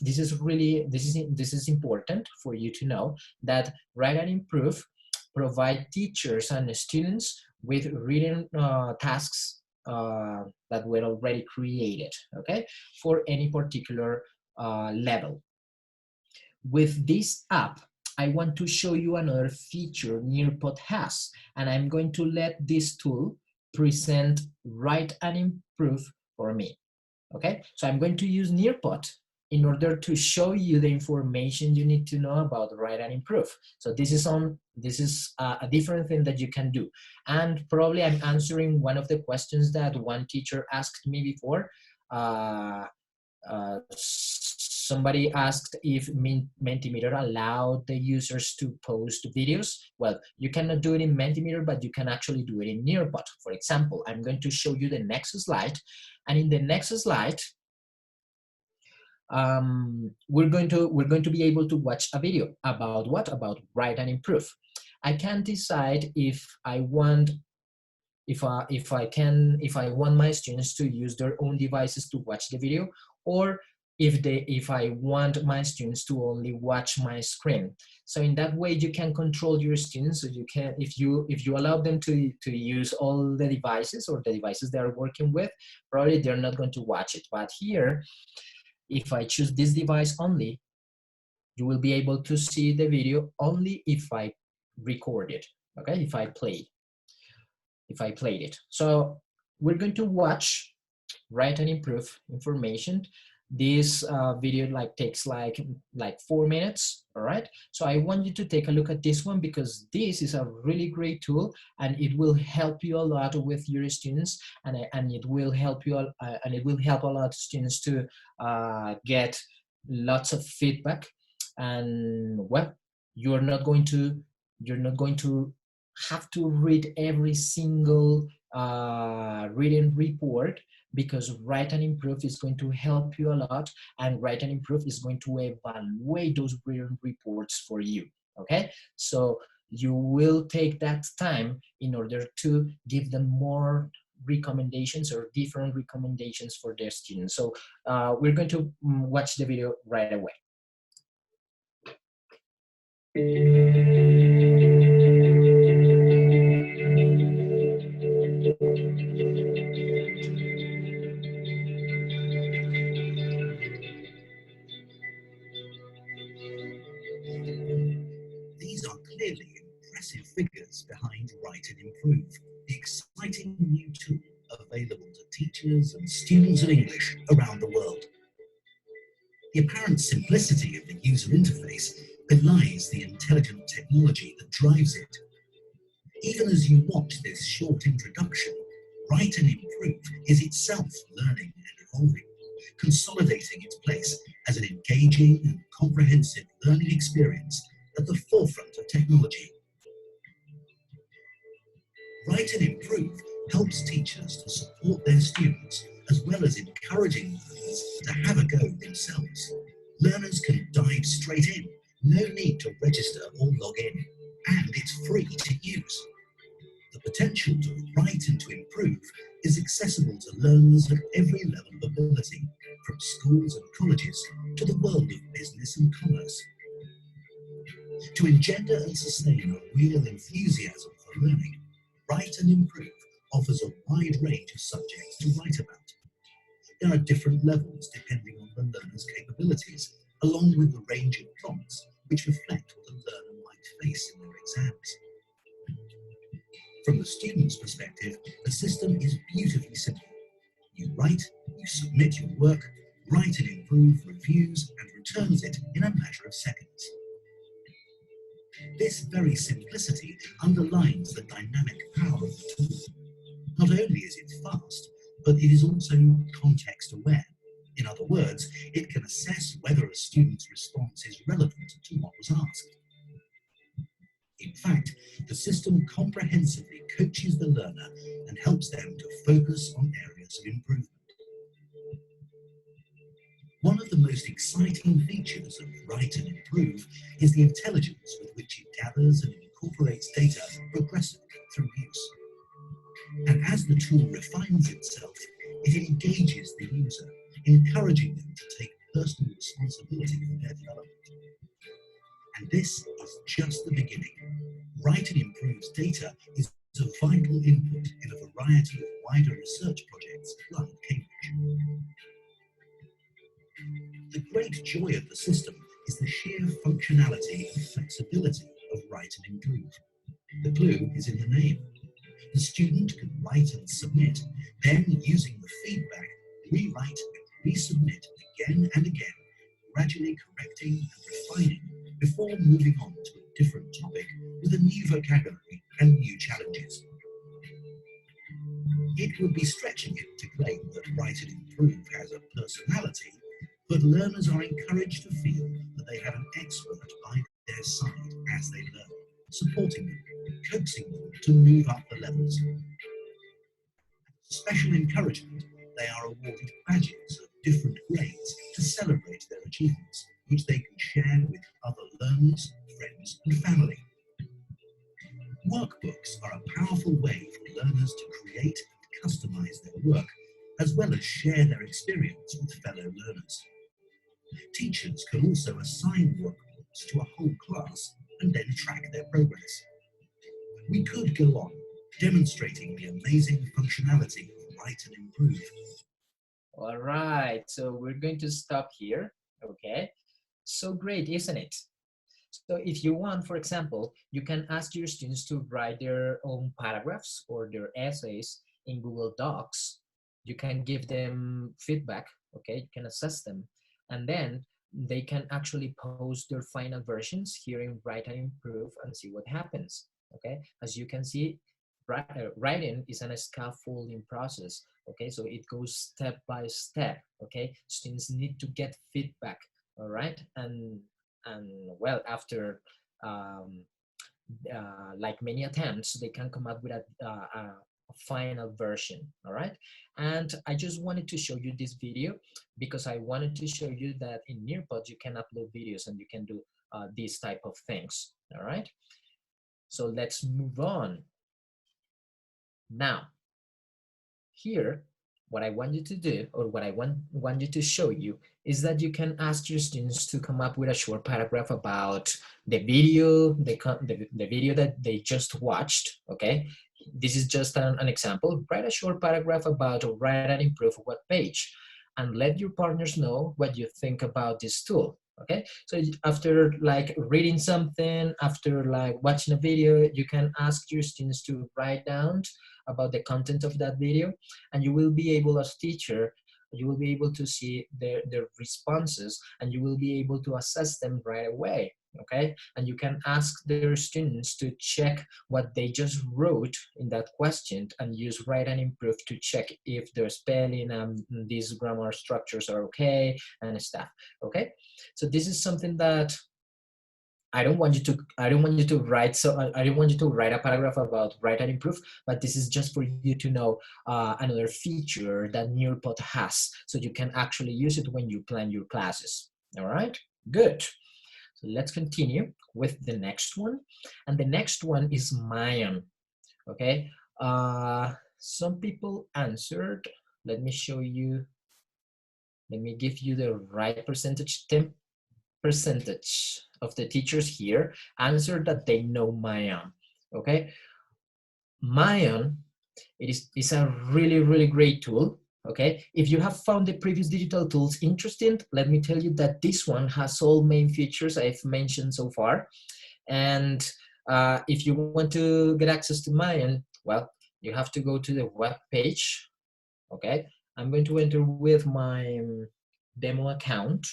this is important for you to know that Write and Improve provide teachers and students with written tasks that were already created, okay, for any particular level. With this app, I want to show you another feature Nearpod has, and I'm going to let this tool present Write and Improve for me, okay? So I'm going to use Nearpod in order to show you the information you need to know about Write and Improve. So this is a different thing that you can do. And probably I'm answering one of the questions that one teacher asked me before. Somebody asked if Mentimeter allowed the users to post videos. Well, you cannot do it in Mentimeter, but you can actually do it in Nearpod. For example, I'm going to show you the next slide. And in the next slide, we're going to be able to watch a video about what? About write and improve. I can decide if I want my students to use their own devices to watch the video, or if I want my students to only watch my screen. So in that way, you can control your students. So you can, if you allow them to use all the devices or the devices they are working with, probably they're not going to watch it. But here, if I choose this device only, you will be able to see the video only if I record it, okay? If I played it. So we're going to watch write and improve information. This video takes like 4 minutes, all right? So I want you to take a look at this one, because this is a really great tool and it will help you a lot with your students, and it will help you and it will help a lot of students to get lots of feedback. And well, you're not going to have to read every single written report, because write and improve is going to help you a lot, and write and improve is going to evaluate those written reports for you, okay? So you will take that time in order to give them more recommendations or different recommendations for their students. So we're going to watch the video right away. These are clearly impressive figures behind Write and Improve, the exciting new tool available to teachers and students of English around the world. The apparent simplicity of the user interface belies the intelligent technology that drives it. Even as you watch this short introduction, Write and Improve is itself learning and evolving, consolidating its place as an engaging and comprehensive learning experience at the forefront of technology. Write and Improve helps teachers to support their students, as well as encouraging learners to have a go themselves. Learners can dive straight in, no need to register or log in, and it's free to use. The potential to write and to improve is accessible to learners at every level of ability, from schools and colleges to the world of business and commerce. To engender and sustain a real enthusiasm for learning, Write and Improve offers a wide range of subjects to write about. There are different levels depending on the learner's capabilities, along with the range of prompts which reflect what the learner might face in their exams. From the student's perspective, the system is beautifully simple. You write, you submit your work, Write and Improve reviews and returns it in a matter of seconds. This very simplicity underlines the dynamic power of the tool. Not only is it fast, but it is also context aware. In other words, it can assess whether a student's response is relevant to what was asked. In fact, the system comprehensively coaches the learner and helps them to focus on areas of improvement. One of the most exciting features of Write and Improve is the intelligence with which it gathers and incorporates data progressively through use. And as the tool refines itself, it engages the user, encouraging them to take personal responsibility for their development. And this is just the beginning. Write and Improve's data is a vital input in a variety of wider research projects like Cambridge. The great joy of the system is the sheer functionality and flexibility of Write and Improve. The clue is in the name. The student can write and submit, then using the feedback, rewrite and resubmit again and again, gradually correcting and refining before moving on to a different topic with a new vocabulary and new challenges. It would be stretching it to claim that Write and Improve has a personality, but learners are encouraged to feel that they have an expert by their side as they learn, supporting them, coaxing them to move up the levels. Special encouragement, they are awarded badges of different grades to celebrate share their experience with fellow learners. Teachers can also assign workbooks to a whole class and then track their progress. We could go on demonstrating the amazing functionality of Write and Improve. All right, so we're going to stop here, okay? So great, isn't it? So if you want, for example, you can ask your students to write their own paragraphs or their essays in Google Docs. You can give them feedback, okay? You can assess them. And then they can actually post their final versions here in Write and Improve and see what happens, okay? As you can see, writing is a scaffolding process, okay? So it goes step by step, okay? Students need to get feedback, all right? And well, after like many attempts, they can come up with a final version, all right? And I just wanted to show you this video because I wanted to show you that in Nearpod you can upload videos and you can do these type of things, all right? So let's move on. Now, here, what I want you to do, or what I want you to show you, is that you can ask your students to come up with a short paragraph about the video, the video that they just watched, okay? This is just an example. Write a short paragraph about Write and Improve web page, and let your partners know what you think about this tool, okay? So after like reading something, after like watching a video, you can ask your students to write down about the content of that video, and you will be able, as teacher, you will be able to see their responses, and you will be able to assess them right away, okay? And you can ask their students to check what they just wrote in that question and use Write and Improve to check if their spelling and these grammar structures are okay and stuff, okay? So this is something that I don't want you to write a paragraph about Write and Improve, but this is just for you to know another feature that Nearpod has, so you can actually use it when you plan your classes. All right, good. So let's continue with the next one, and the next one is Mayan. Okay, some people answered. Let me show you. Let me give you the right percentage. 10% of the teachers here answered that they know Mayan, okay? Mayan, is a really great tool, okay? If you have found the previous digital tools interesting, let me tell you that this one has all main features I've mentioned so far. And if you want to get access to Mayan, well, you have to go to the web page, okay? I'm going to enter with my demo account,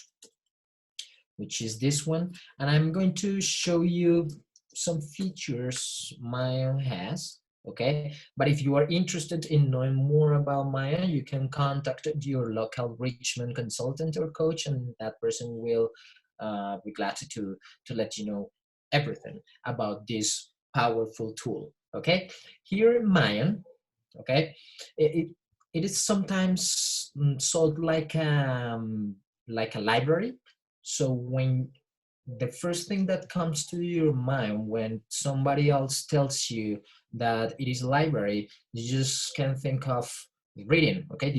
which is this one, and I'm going to show you some features Mayan has, okay? But if you are interested in knowing more about Mayan, you can contact your local Richmond consultant or coach, and that person will be glad to let you know everything about this powerful tool, okay? Here in Mayan, okay, it is sometimes sold like a library. So when the first thing that comes to your mind when somebody else tells you that it is a library, you just can think of reading, okay?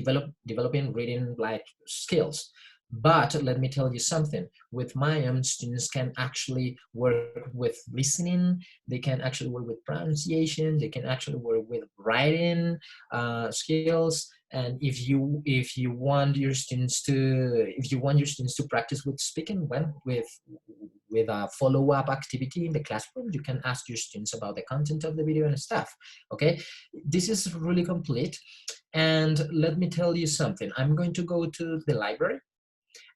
Developing reading like skills. But let me tell you something, with Mayan, students can actually work with listening, they can actually work with pronunciation, they can actually work with writing skills. And if you want your students to practice with speaking, well, with a follow-up activity in the classroom, you can ask your students about the content of the video and stuff, okay? This is really complete. And let me tell you something, I'm going to go to the library.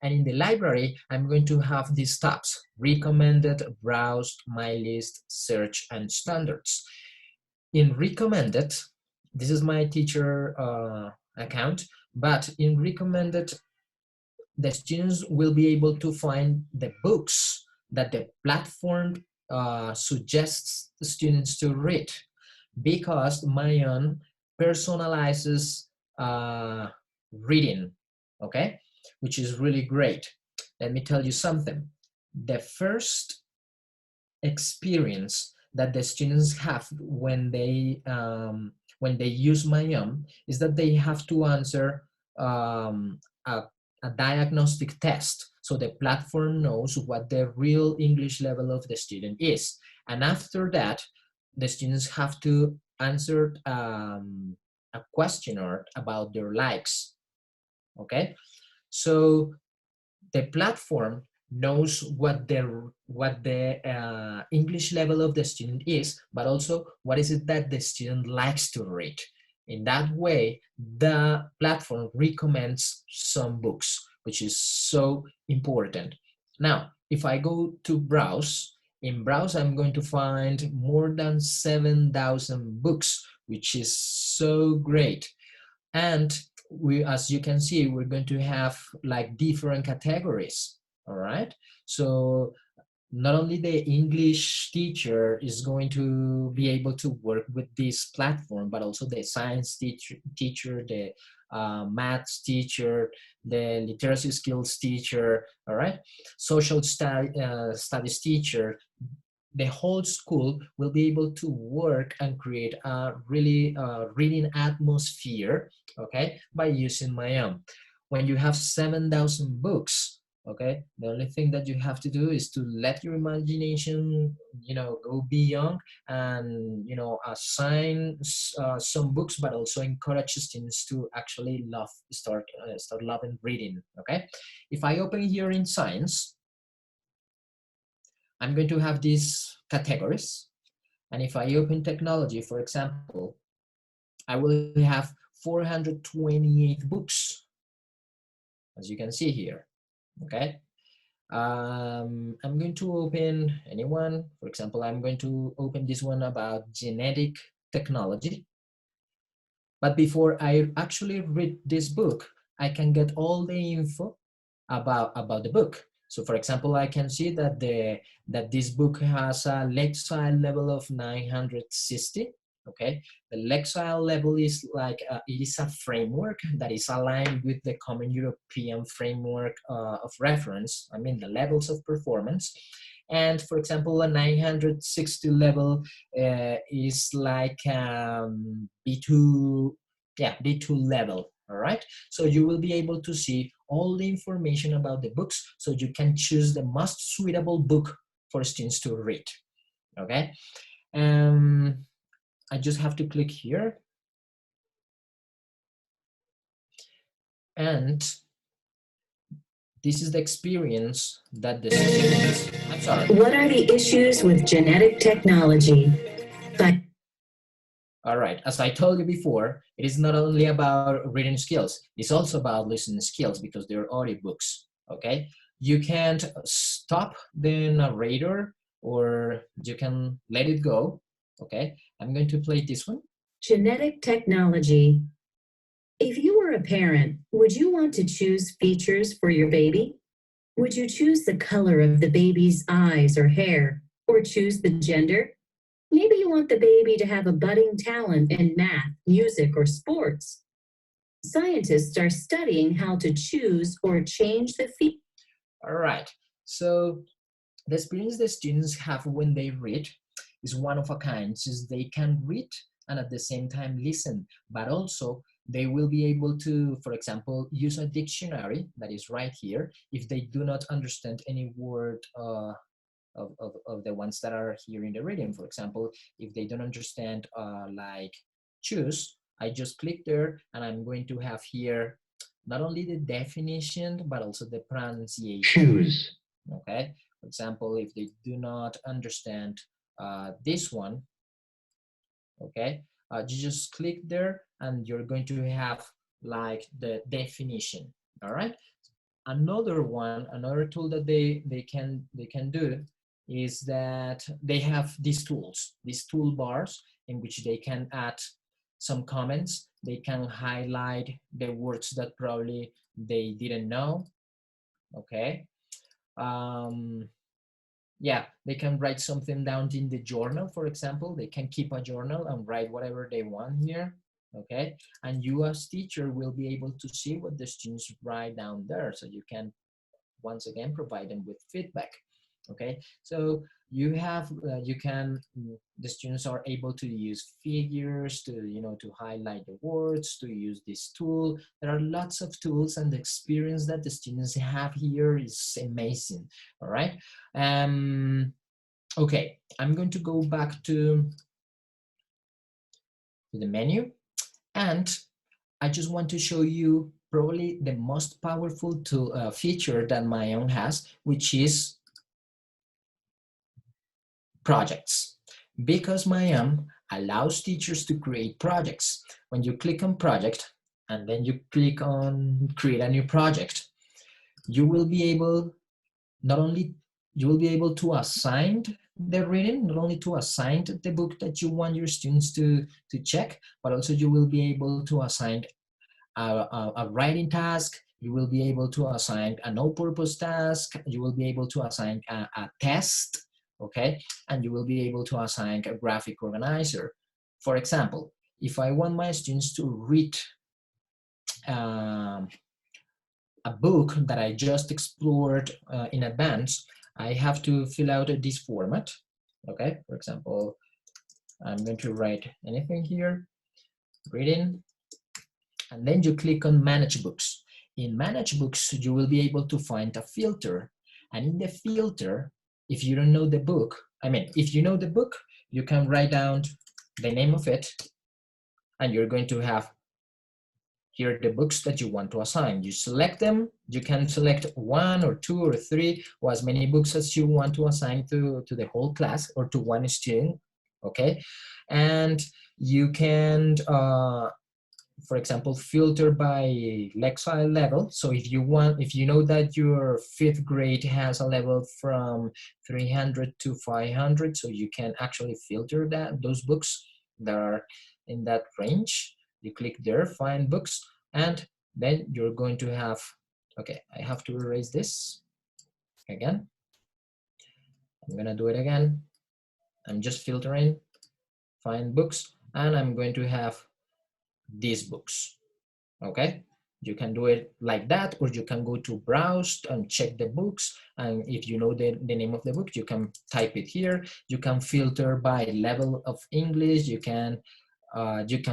And in the library, I'm going to have these tabs: recommended, browsed, my list, search, and standards. In recommended, this is my teacher account, but in recommended, the students will be able to find the books that the platform suggests the students to read, because Mayan personalizes reading, okay? Which is really great. Let me tell you something. The first experience that the students have when they use Mayan is that they have to answer a diagnostic test. So the platform knows what the real English level of the student is. And after that, the students have to answer a questionnaire about their likes. Okay, so the platform knows what the English level of the student is, but also what is it that the student likes to read. In that way, the platform recommends some books, which is so important. Now, if I go to browse, in browse, I'm going to find more than 7,000 books, which is so great. And we, as you can see, we're going to have like different categories, all right? So not only the English teacher is going to be able to work with this platform, but also the science teacher, the maths teacher, the literacy skills teacher, all right? Social studies teacher. The whole school will be able to work and create a really reading atmosphere, okay, by using Mayam. When you have 7,000 books, okay, the only thing that you have to do is to let your imagination, you know, go beyond and, you know, assign some books, but also encourage students to actually start loving reading, okay? If I open here in science, I'm going to have these categories. And if I open technology, for example, I will have 428 books, as you can see here, okay? I'm going to open anyone. For example, I'm going to open this one about genetic technology. But before I actually read this book, I can get all the info about the book. So for example, I can see that this book has a Lexile level of 960. Okay, the Lexile level is like it is a framework that is aligned with the Common European Framework of Reference. I mean the levels of performance. And for example, a 960 level is like B2, yeah, B2 level. All right, so you will be able to see all the information about the books, so you can choose the most suitable book for students to read. Okay, I just have to click here, and this is the experience that the students. I'm sorry. What are the issues with genetic technology? All right, as I told you before, it is not only about reading skills, it's also about listening skills because they're audiobooks, okay? You can't stop the narrator or you can let it go, okay? I'm going to play this one. Genetic technology. If you were a parent, would you want to choose features for your baby? Would you choose the color of the baby's eyes or hair, or choose the gender? Maybe you want the baby to have a budding talent in math, music, or sports. Scientists are studying how to choose or change the feature. All right, so the experience the students have when they read is one of a kind, since they can read and at the same time listen, but also they will be able to, for example, use a dictionary that is right here if they do not understand any word of the ones that are here in the reading. For example, if they don't understand like choose, I just click there and I'm going to have here not only the definition, but also the pronunciation. Choose. Okay, for example, if they do not understand this one, okay, you just click there and you're going to have like the definition. All right, another one, another tool that they can do is that they have these tools, these toolbars in which they can add some comments. They can highlight the words that probably they didn't know. Okay. Yeah, they can write something down in the journal, for example. They can keep a journal and write whatever they want here. Okay, and you as teacher will be able to see what the students write down there, so you can once again provide them with feedback. Okay, so you have, the students are able to use figures to, to highlight the words, to use this tool. There are lots of tools, and the experience that the students have here is amazing. All right. Okay, I'm going to go back to the menu, and I just want to show you probably the most powerful tool, feature that Mayon has, which is projects. Because Mayon allows teachers to create projects. When you click on project and then you click on create a new project, you will be able, you will be able to assign the reading, not only to assign the book that you want your students to check, but also you will be able to assign a writing task. You will be able to assign an all-purpose task. You will be able to assign a test, okay? And you will be able to assign a graphic organizer. For example, if I want my students to read a book that I just explored in advance, I have to fill out this format, okay? For example, I'm going to write anything here, reading, and then you click on Manage Books. In Manage Books, you will be able to find a filter, and in the filter, if you don't know the book, if you know the book, you can write down the name of it, and you're going to have here the books that you want to assign. You select them. You can select 1 or 2 or 3 or as many books as you want to assign to the whole class or to one student, okay? And you can, for example, filter by Lexile level. So if you know that your 5th grade has a level from 300 to 500, so you can actually filter those books that are in that range. You click there, find books, and then you're going to have, okay, I have to erase this again. I'm gonna do it again. I'm just filtering, find books, and I'm going to have these books, okay? You can do it like that, or you can go to browse and check the books, and if you know the name of the book, you can type it here. You can filter by level of English. You can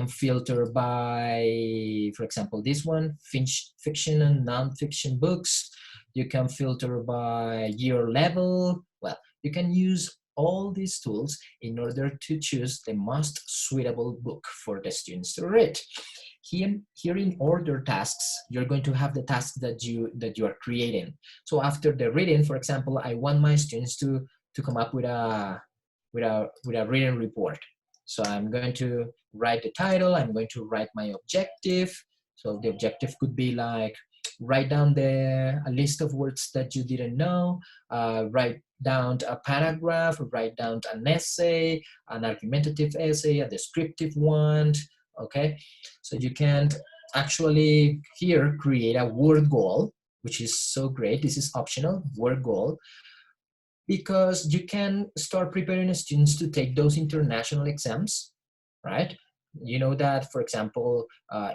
filter by, for example, this one, fiction and non-fiction books. You can filter by year level. Well, you can use all these tools in order to choose the most suitable book for the students to read. Here in order tasks, you're going to have the tasks that you are creating. So after the reading, for example, I want my students to come up with a reading report. So I'm going to write the title. I'm going to write my objective. So the objective could be like, write down a list of words that you didn't know, write down a paragraph, write down an essay, an argumentative essay, a descriptive one, okay? So you can actually here create a word goal, which is so great. This is optional, word goal, because you can start preparing students to take those international exams, right? You know that, for example,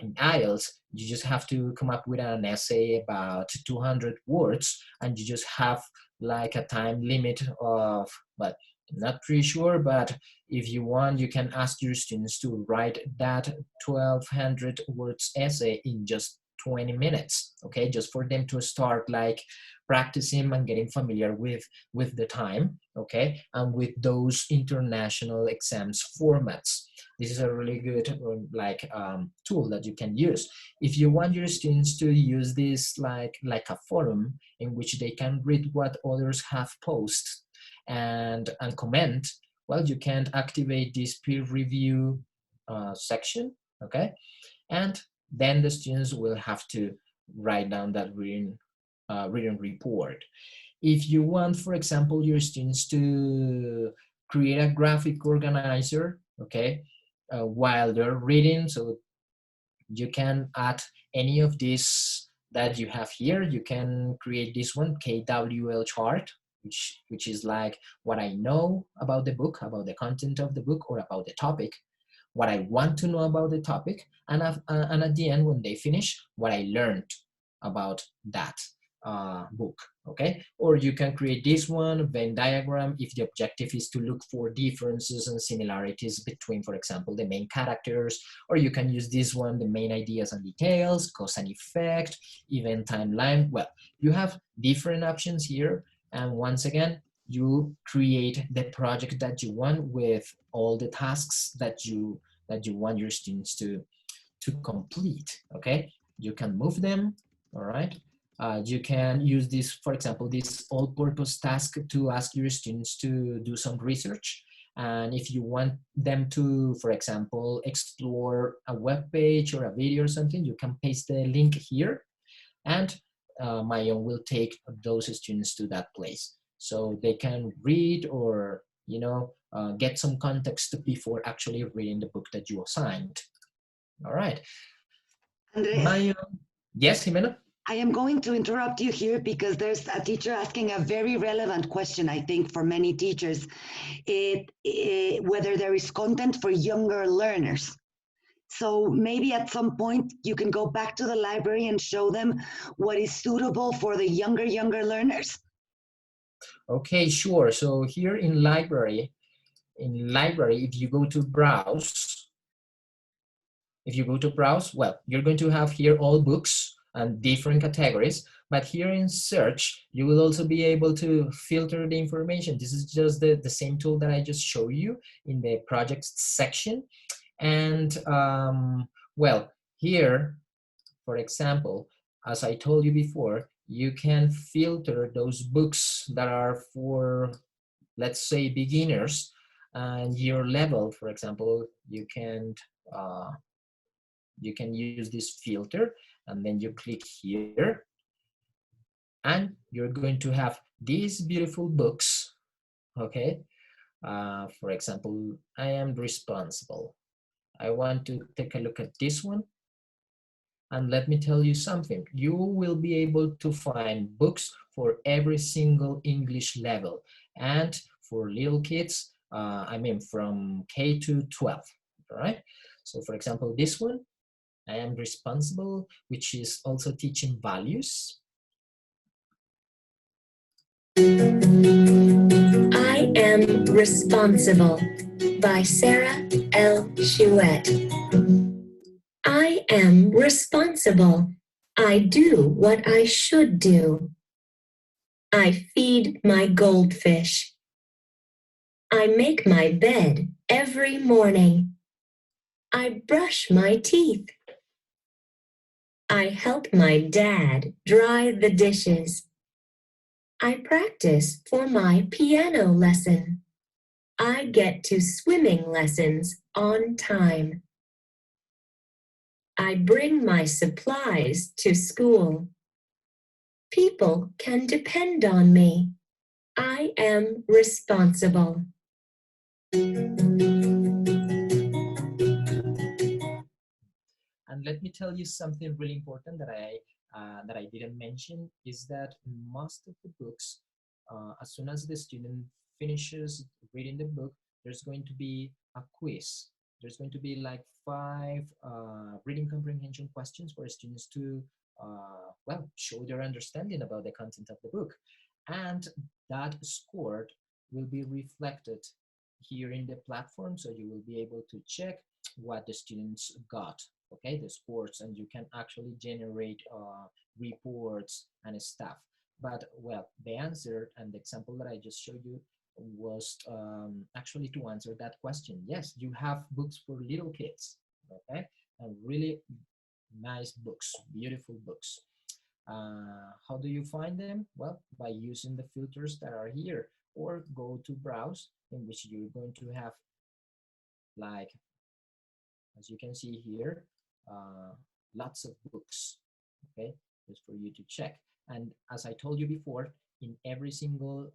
in IELTS, you just have to come up with an essay about 200 words, and you just have like a time limit of, but I'm not pretty sure, but if you want, you can ask your students to write that 1,200 words essay in just 20 minutes, okay? Just for them to start like practicing and getting familiar with the time, okay? And with those international exams formats. This is a really good tool that you can use. If you want your students to use this like a forum in which they can read what others have posted and comment, well, you can activate this peer review section, okay? And then the students will have to write down that reading report. If you want, for example, your students to create a graphic organizer, okay, while they're reading, so you can add any of these that you have here. You can create this one, KWL chart, which is like what I know about the book, about the content of the book, or about the topic, what I want to know about the topic, and at the end, when they finish, what I learned about that. book, okay? Or you can create this one, Venn diagram, if the objective is to look for differences and similarities between, for example, the main characters, or you can use this one, the main ideas and details, cause and effect, event timeline. Well, you have different options here, and once again, you create the project that you want with all the tasks that you want your students to complete, okay? You can move them, all right? You can use this, for example, this all-purpose task to ask your students to do some research. And if you want them to, for example, explore a web page or a video or something, you can paste the link here, and Mayon will take those students to that place. So they can read or, you know, get some context before actually reading the book that you assigned. All right. Andres, yes, Jimena? I am going to interrupt you here because there's a teacher asking a very relevant question, I think, for many teachers, whether there is content for younger learners. So maybe at some point you can go back to the library and show them what is suitable for the younger learners. Okay, sure. So here in library, if you go to browse, well, you're going to have here all books and different categories, but here in search, you will also be able to filter the information. This is just the same tool that I just showed you in the projects section. And well, here, for example, as I told you before, you can filter those books that are for, let's say, beginners and your level. For example, you can use this filter, and then you click here, and you're going to have these beautiful books, okay? For example, I am responsible. I want to take a look at this one. And let me tell you something, you will be able to find books for every single English level. And for little kids, I mean from K to 12, all right? So for example, this one, I am responsible, which is also teaching values. I Am Responsible by Sarah L. Chouette. I am responsible. I do what I should do. I feed my goldfish. I make my bed every morning. I brush my teeth. I help my dad dry the dishes. I practice for my piano lesson. I get to swimming lessons on time. I bring my supplies to school. People can depend on me. I am responsible. And let me tell you something really important that I didn't mention, is that most of the books, as soon as the student finishes reading the book, there's going to be a quiz. There's going to be like 5 reading comprehension questions for students to, well, show their understanding about the content of the book. And that score will be reflected here in the platform, so you will be able to check what the students got, okay, the scores, and you can actually generate reports and stuff. But well, the answer and the example that I just showed you was actually to answer that question. Yes, you have books for little kids, okay, and really nice books, beautiful books. How do you find them? Well, by using the filters that are here, or go to browse, in which you're going to have, like, as you can see here, lots of books, okay, just for you to check. And as I told you before, in every single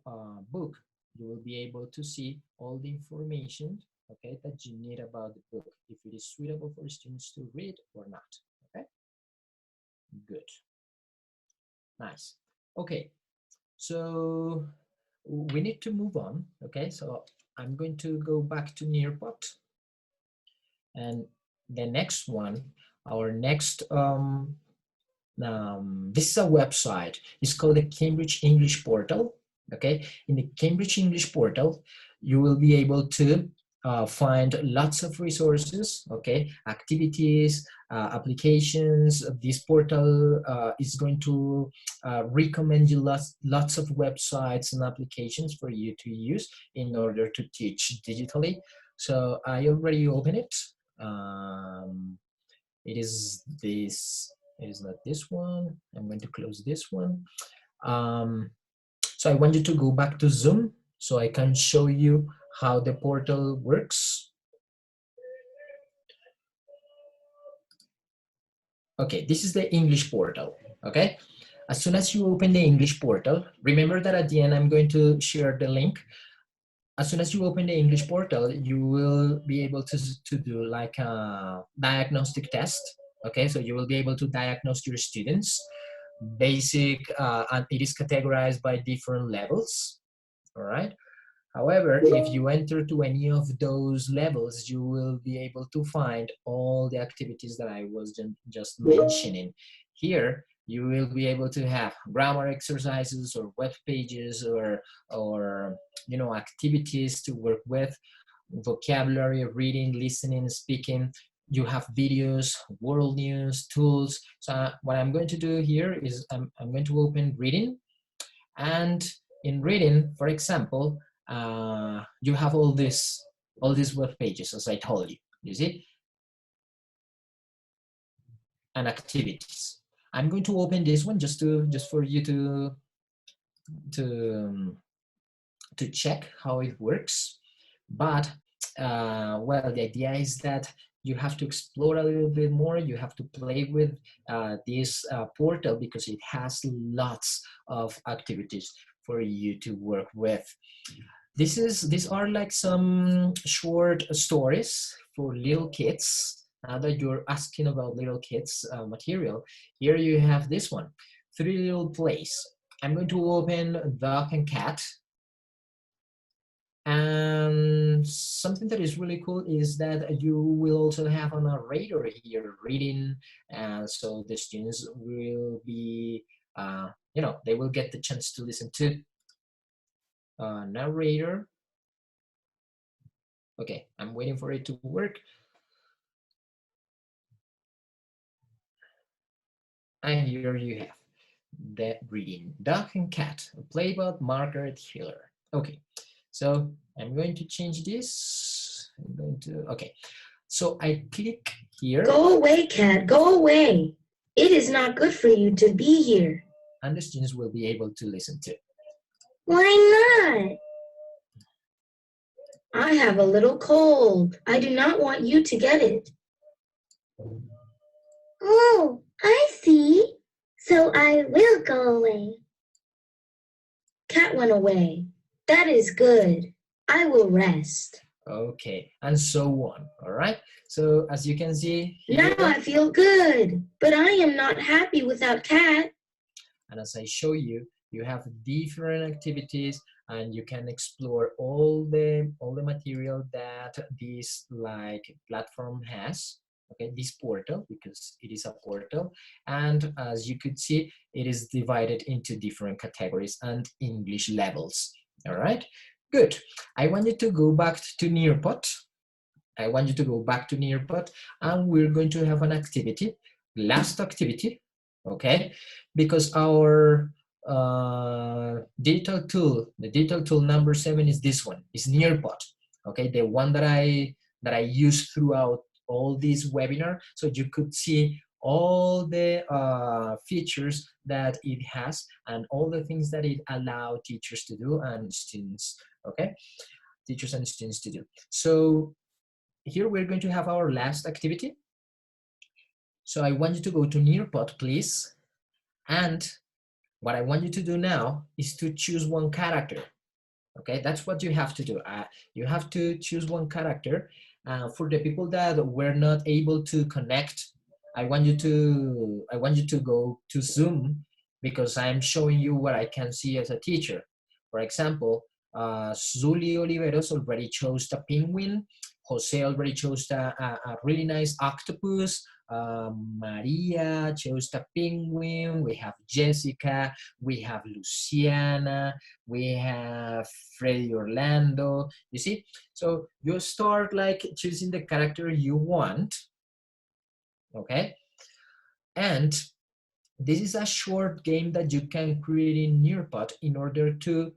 book, you will be able to see all the information, okay, that you need about the book, if it is suitable for students to read or not, okay? Good. Nice. Okay, so we need to move on, okay? So I'm going to go back to Nearpod. And the next one, our next this is a website. It's called the Cambridge English Portal. Okay, in the Cambridge English Portal, you will be able to find lots of resources, okay, activities, applications. This portal is going to recommend you lots of websites and applications for you to use in order to teach digitally. So I already opened it. It is this. It is not this one. I'm going to close this one. So I want you to go back to Zoom so I can show you how the portal works. Okay, this is the English portal, okay? As soon as you open the English portal, remember that at the end I'm going to share the link. As soon as you open the English portal, you will be able to do like a diagnostic test, okay? So you will be able to diagnose your students. Basic, and it is categorized by different levels, all right? However, if you enter to any of those levels, you will be able to find all the activities that I was just mentioning. Here, you will be able to have grammar exercises or web pages or you know, activities to work with, vocabulary, reading, listening, speaking. You have videos, world news, tools. So what I'm going to do here is I'm going to open reading. And in reading, for example, you have all these web pages, as I told you, you see? And activities. I'm going to open this one just for you to check how it works. But well, the idea is that you have to explore a little bit more. You have to play with this portal because it has lots of activities for you to work with. These are like some short stories for little kids. Now that you're asking about little kids material, here you have this one, 3 Little Plays. I'm going to open Dog and Cat. And something that is really cool is that you will also have a narrator here reading, so the students will be, you know, they will get the chance to listen to narrator. Okay, I'm waiting for it to work. And here you have the reading, Dog and Cat, a play by Margaret Hiller. Okay. So I'm going to change this. I'm going to, okay. So I click here. Go away, cat, go away. It is not good for you to be here. And the students will be able to listen to. Why not? I have a little cold. I do not want you to get it. Oh, I see. So I will go away. Cat went away. That is good. I will rest. Okay, and so on, all right? So as you can see here, now I feel good, but I am not happy without Cat. And as I show you, you have different activities and you can explore all the material that this like platform has. Okay, this portal, because it is a portal, and as you could see, it is divided into different categories and English levels. All right, good. I want you to go back to Nearpod. I want you to go back to Nearpod, and we're going to have an activity, last activity, okay? Because our digital tool, the digital tool number 7 is this one, is Nearpod, okay? The one that I use throughout all these webinar, so you could see all the features that it has and all the things that it allows teachers to do and students, okay? Teachers and students to do. So here we're going to have our last activity. So I want you to go to Nearpod, please. And what I want you to do now is to choose one character, okay? That's what you have to do. You have to choose one character. For the people that were not able to connect, I want you to go to Zoom because I'm showing you what I can see as a teacher. For example, Zuli Oliveros already chose the penguin. Jose already chose a really nice octopus. Maria chose the penguin. We have Jessica. We have Luciana. We have Freddy Orlando. You see? So you start like choosing the character you want. Okay? And this is a short game that you can create in Nearpod in order to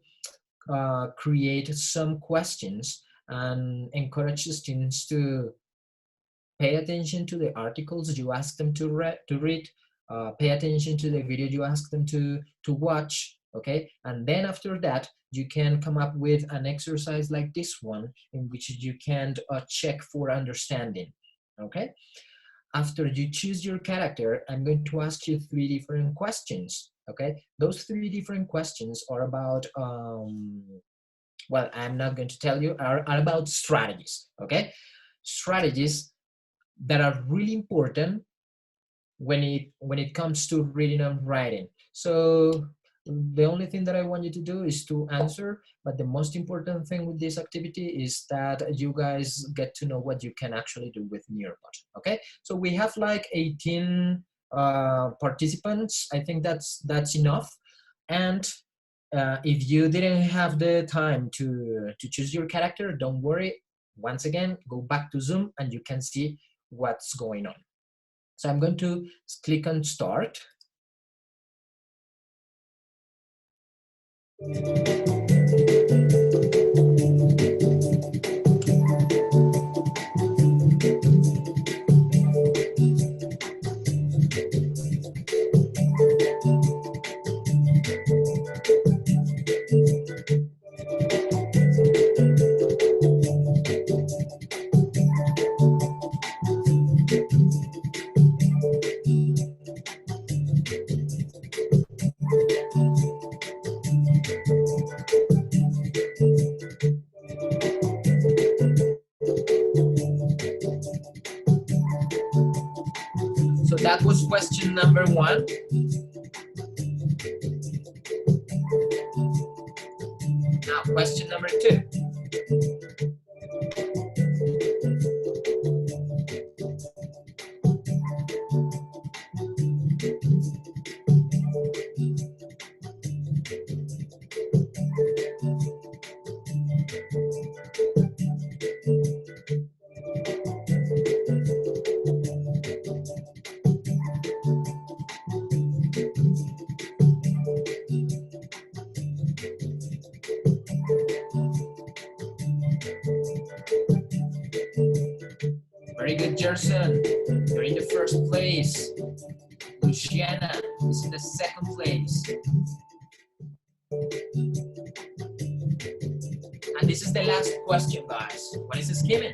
create some questions and encourage the students to pay attention to the articles you ask them to read, pay attention to the video you ask them to watch, okay? And then after that, you can come up with an exercise like this one in which you can check for understanding, okay? After you choose your character, I'm going to ask you 3 different questions, okay? Those 3 different questions are about, well, I'm not going to tell you, are about strategies, okay? Strategies that are really important when it comes to reading and writing. So the only thing that I want you to do is to answer, but the most important thing with this activity is that you guys get to know what you can actually do with Nearpod, okay? So we have like 18 participants. I think that's enough. And if you didn't have the time to choose your character, don't worry. Once again, go back to Zoom and you can see what's going on. So I'm going to click on start. So that was question number 1. Now question number 2. Very good, Gerson. You're in the first place. Luciana is in the second place. And this is the last question, guys. What is skimming?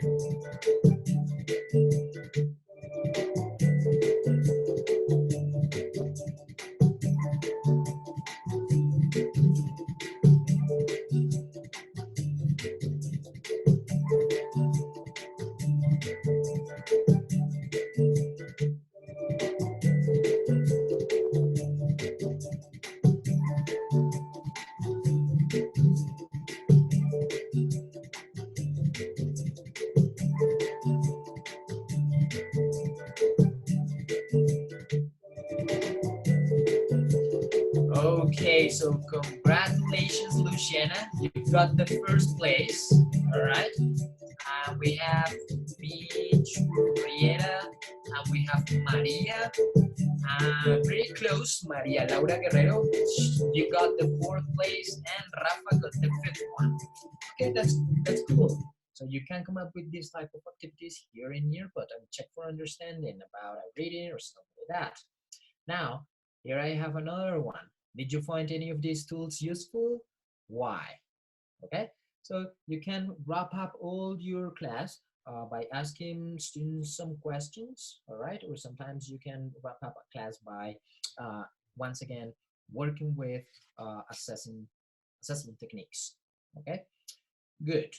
Okay, so congratulations, Luciana. You got the first place. All right. We have Mitch, Riera, and we have Maria. Pretty close, Maria Laura Guerrero. You got the 4th place, and Rafa got the 5th one. Okay, that's cool. So you can come up with this type of activities here in Nearpod and check for understanding about a reading or something like that. Now, here I have another one. Did you find any of these tools useful? Why? Okay, so you can wrap up all your class by asking students some questions, all right? Or sometimes you can wrap up a class by, once again, working with assessment techniques, okay? Good.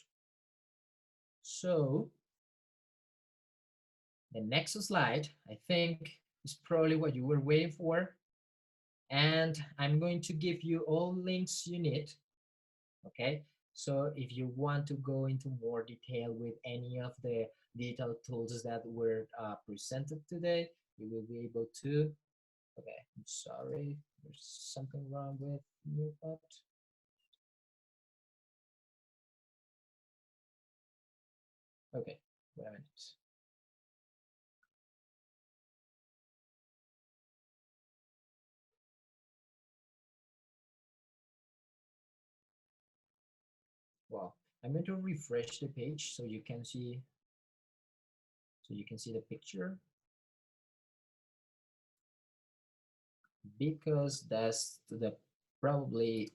So the next slide, I think, is probably what you were waiting for. And I'm going to give you all links you need, okay? So if you want to go into more detail with any of the digital tools that were presented today, you will be able to. Okay, I'm sorry, there's something wrong with Nearpod. Okay, wait a minute. Well, I'm going to refresh the page so you can see the picture, because that's probably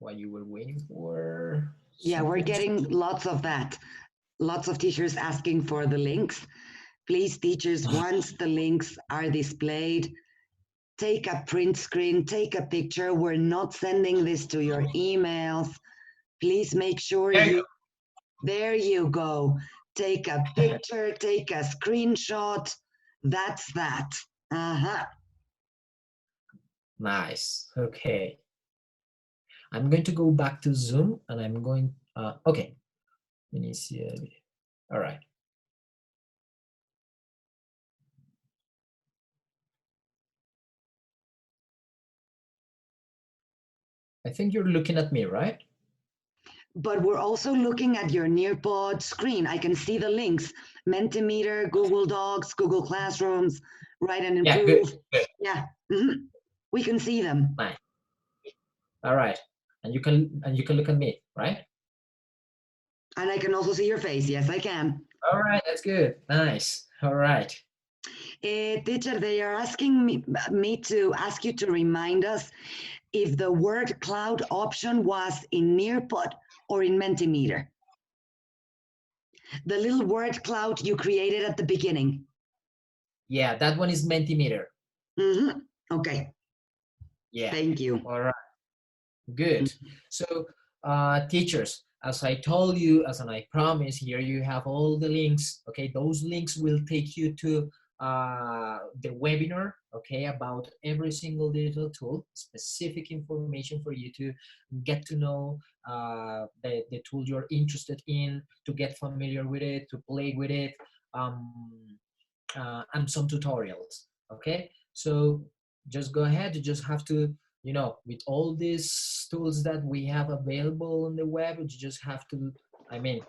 what you were waiting for. Yeah, we're getting lots of that. Lots of teachers asking for the links. Please, teachers, once the links are displayed, take a print screen, take a picture. We're not sending this to your emails. Please make sure there you go. Take a picture, take a screenshot. That's that. Nice. Okay. I'm going to go back to Zoom and I'm going, okay. All right. I think you're looking at me, right? But we're also looking at your Nearpod screen. I can see the links: Mentimeter, Google Docs, Google Classrooms, Write and Improve. Yeah, good. Yeah, we can see them. Nice. All right, and you can look at me, right? And I can also see your face. Yes, I can. All right, that's good. Nice. All right. Teacher, they are asking me to ask you to remind us if the word cloud option was in Nearpod or in Mentimeter. The little word cloud you created at the beginning. Yeah, that one is Mentimeter. Okay. Yeah. Thank you. All right. Good. So, teachers, as I told you, as I promised, here you have all the links. Okay, those links will take you to the webinar, okay, about every single digital tool, specific information for you to get to know the tool you're interested in, to get familiar with it, to play with it, and some tutorials, okay? So just go ahead, you just have to, you know, with all these tools that we have available on the web, you just have to, I mean,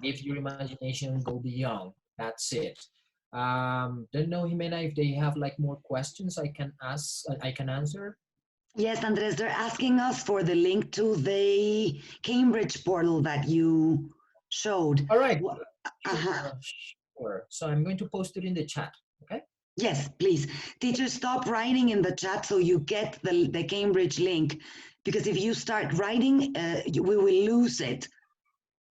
leave your imagination, go beyond, that's it. Don't know, Jimena, if they have like more questions I can ask, I can answer. Yes, Andres, they're asking us for the link to the Cambridge portal that you showed. All right. Sure. So I'm going to post it in the chat, okay? Yes, please. Teachers, stop writing in the chat so you get the Cambridge link, because if you start writing, we will lose it.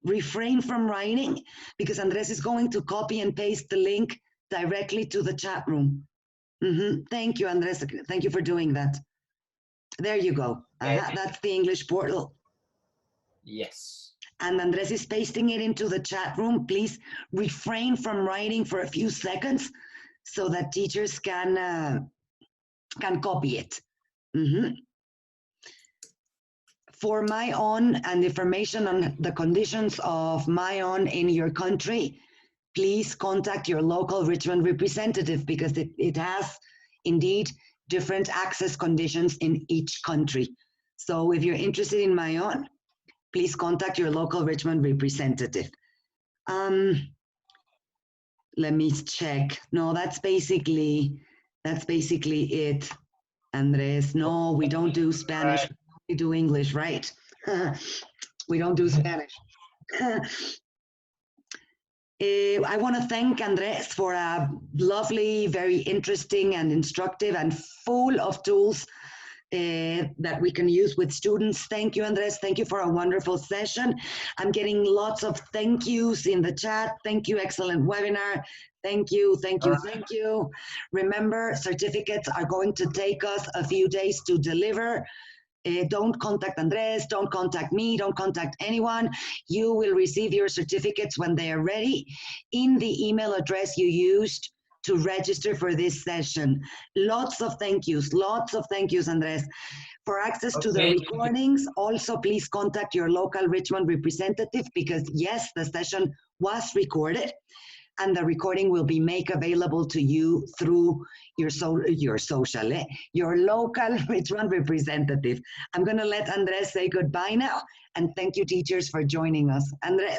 Refrain from writing, because Andres is going to copy and paste the link directly to the chat room. Thank you, Andres. Thank you for doing that. There you go. That's the English portal. Yes. And Andres is pasting it into the chat room. Please refrain from writing for a few seconds so that teachers can copy it. For MyON and information on the conditions of MyON in your country, please contact your local Richmond representative, because it has indeed different access conditions in each country. So if you're interested in MyON, please contact your local Richmond representative. Let me check. No, that's basically it, Andres. No, we don't do Spanish. We do English, right? We don't do Spanish. I want to thank Andres for a lovely, very interesting and instructive and full of tools that we can use with students. Thank you, Andres. Thank you for a wonderful session. I'm getting lots of thank yous in the chat. Thank you, excellent webinar. Thank you, thank you, thank you. Remember, certificates are going to take us a few days to deliver. Don't contact Andres, don't contact me, don't contact anyone. You will receive your certificates when they are ready in the email address you used to register for this session. Lots of thank yous, Andres. For access to the recordings, also please contact your local Richmond representative because yes, the session was recorded and the recording will be made available to you through your local Richmond representative. I'm gonna let Andres say goodbye now and thank you teachers for joining us. Andres.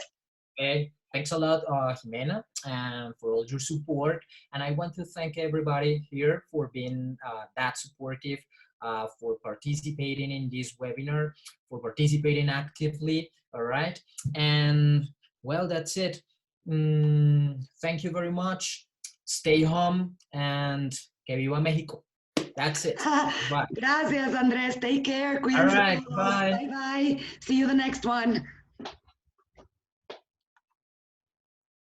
Okay, thanks a lot, Jimena, and for all your support. And I want to thank everybody here for being that supportive, for participating in this webinar, for participating actively, all right? And well, that's it. Thank you very much. Stay home and que viva Mexico. That's it. Bye. Gracias, Andres. Take care. All right, bye. Bye-bye. See you the next one.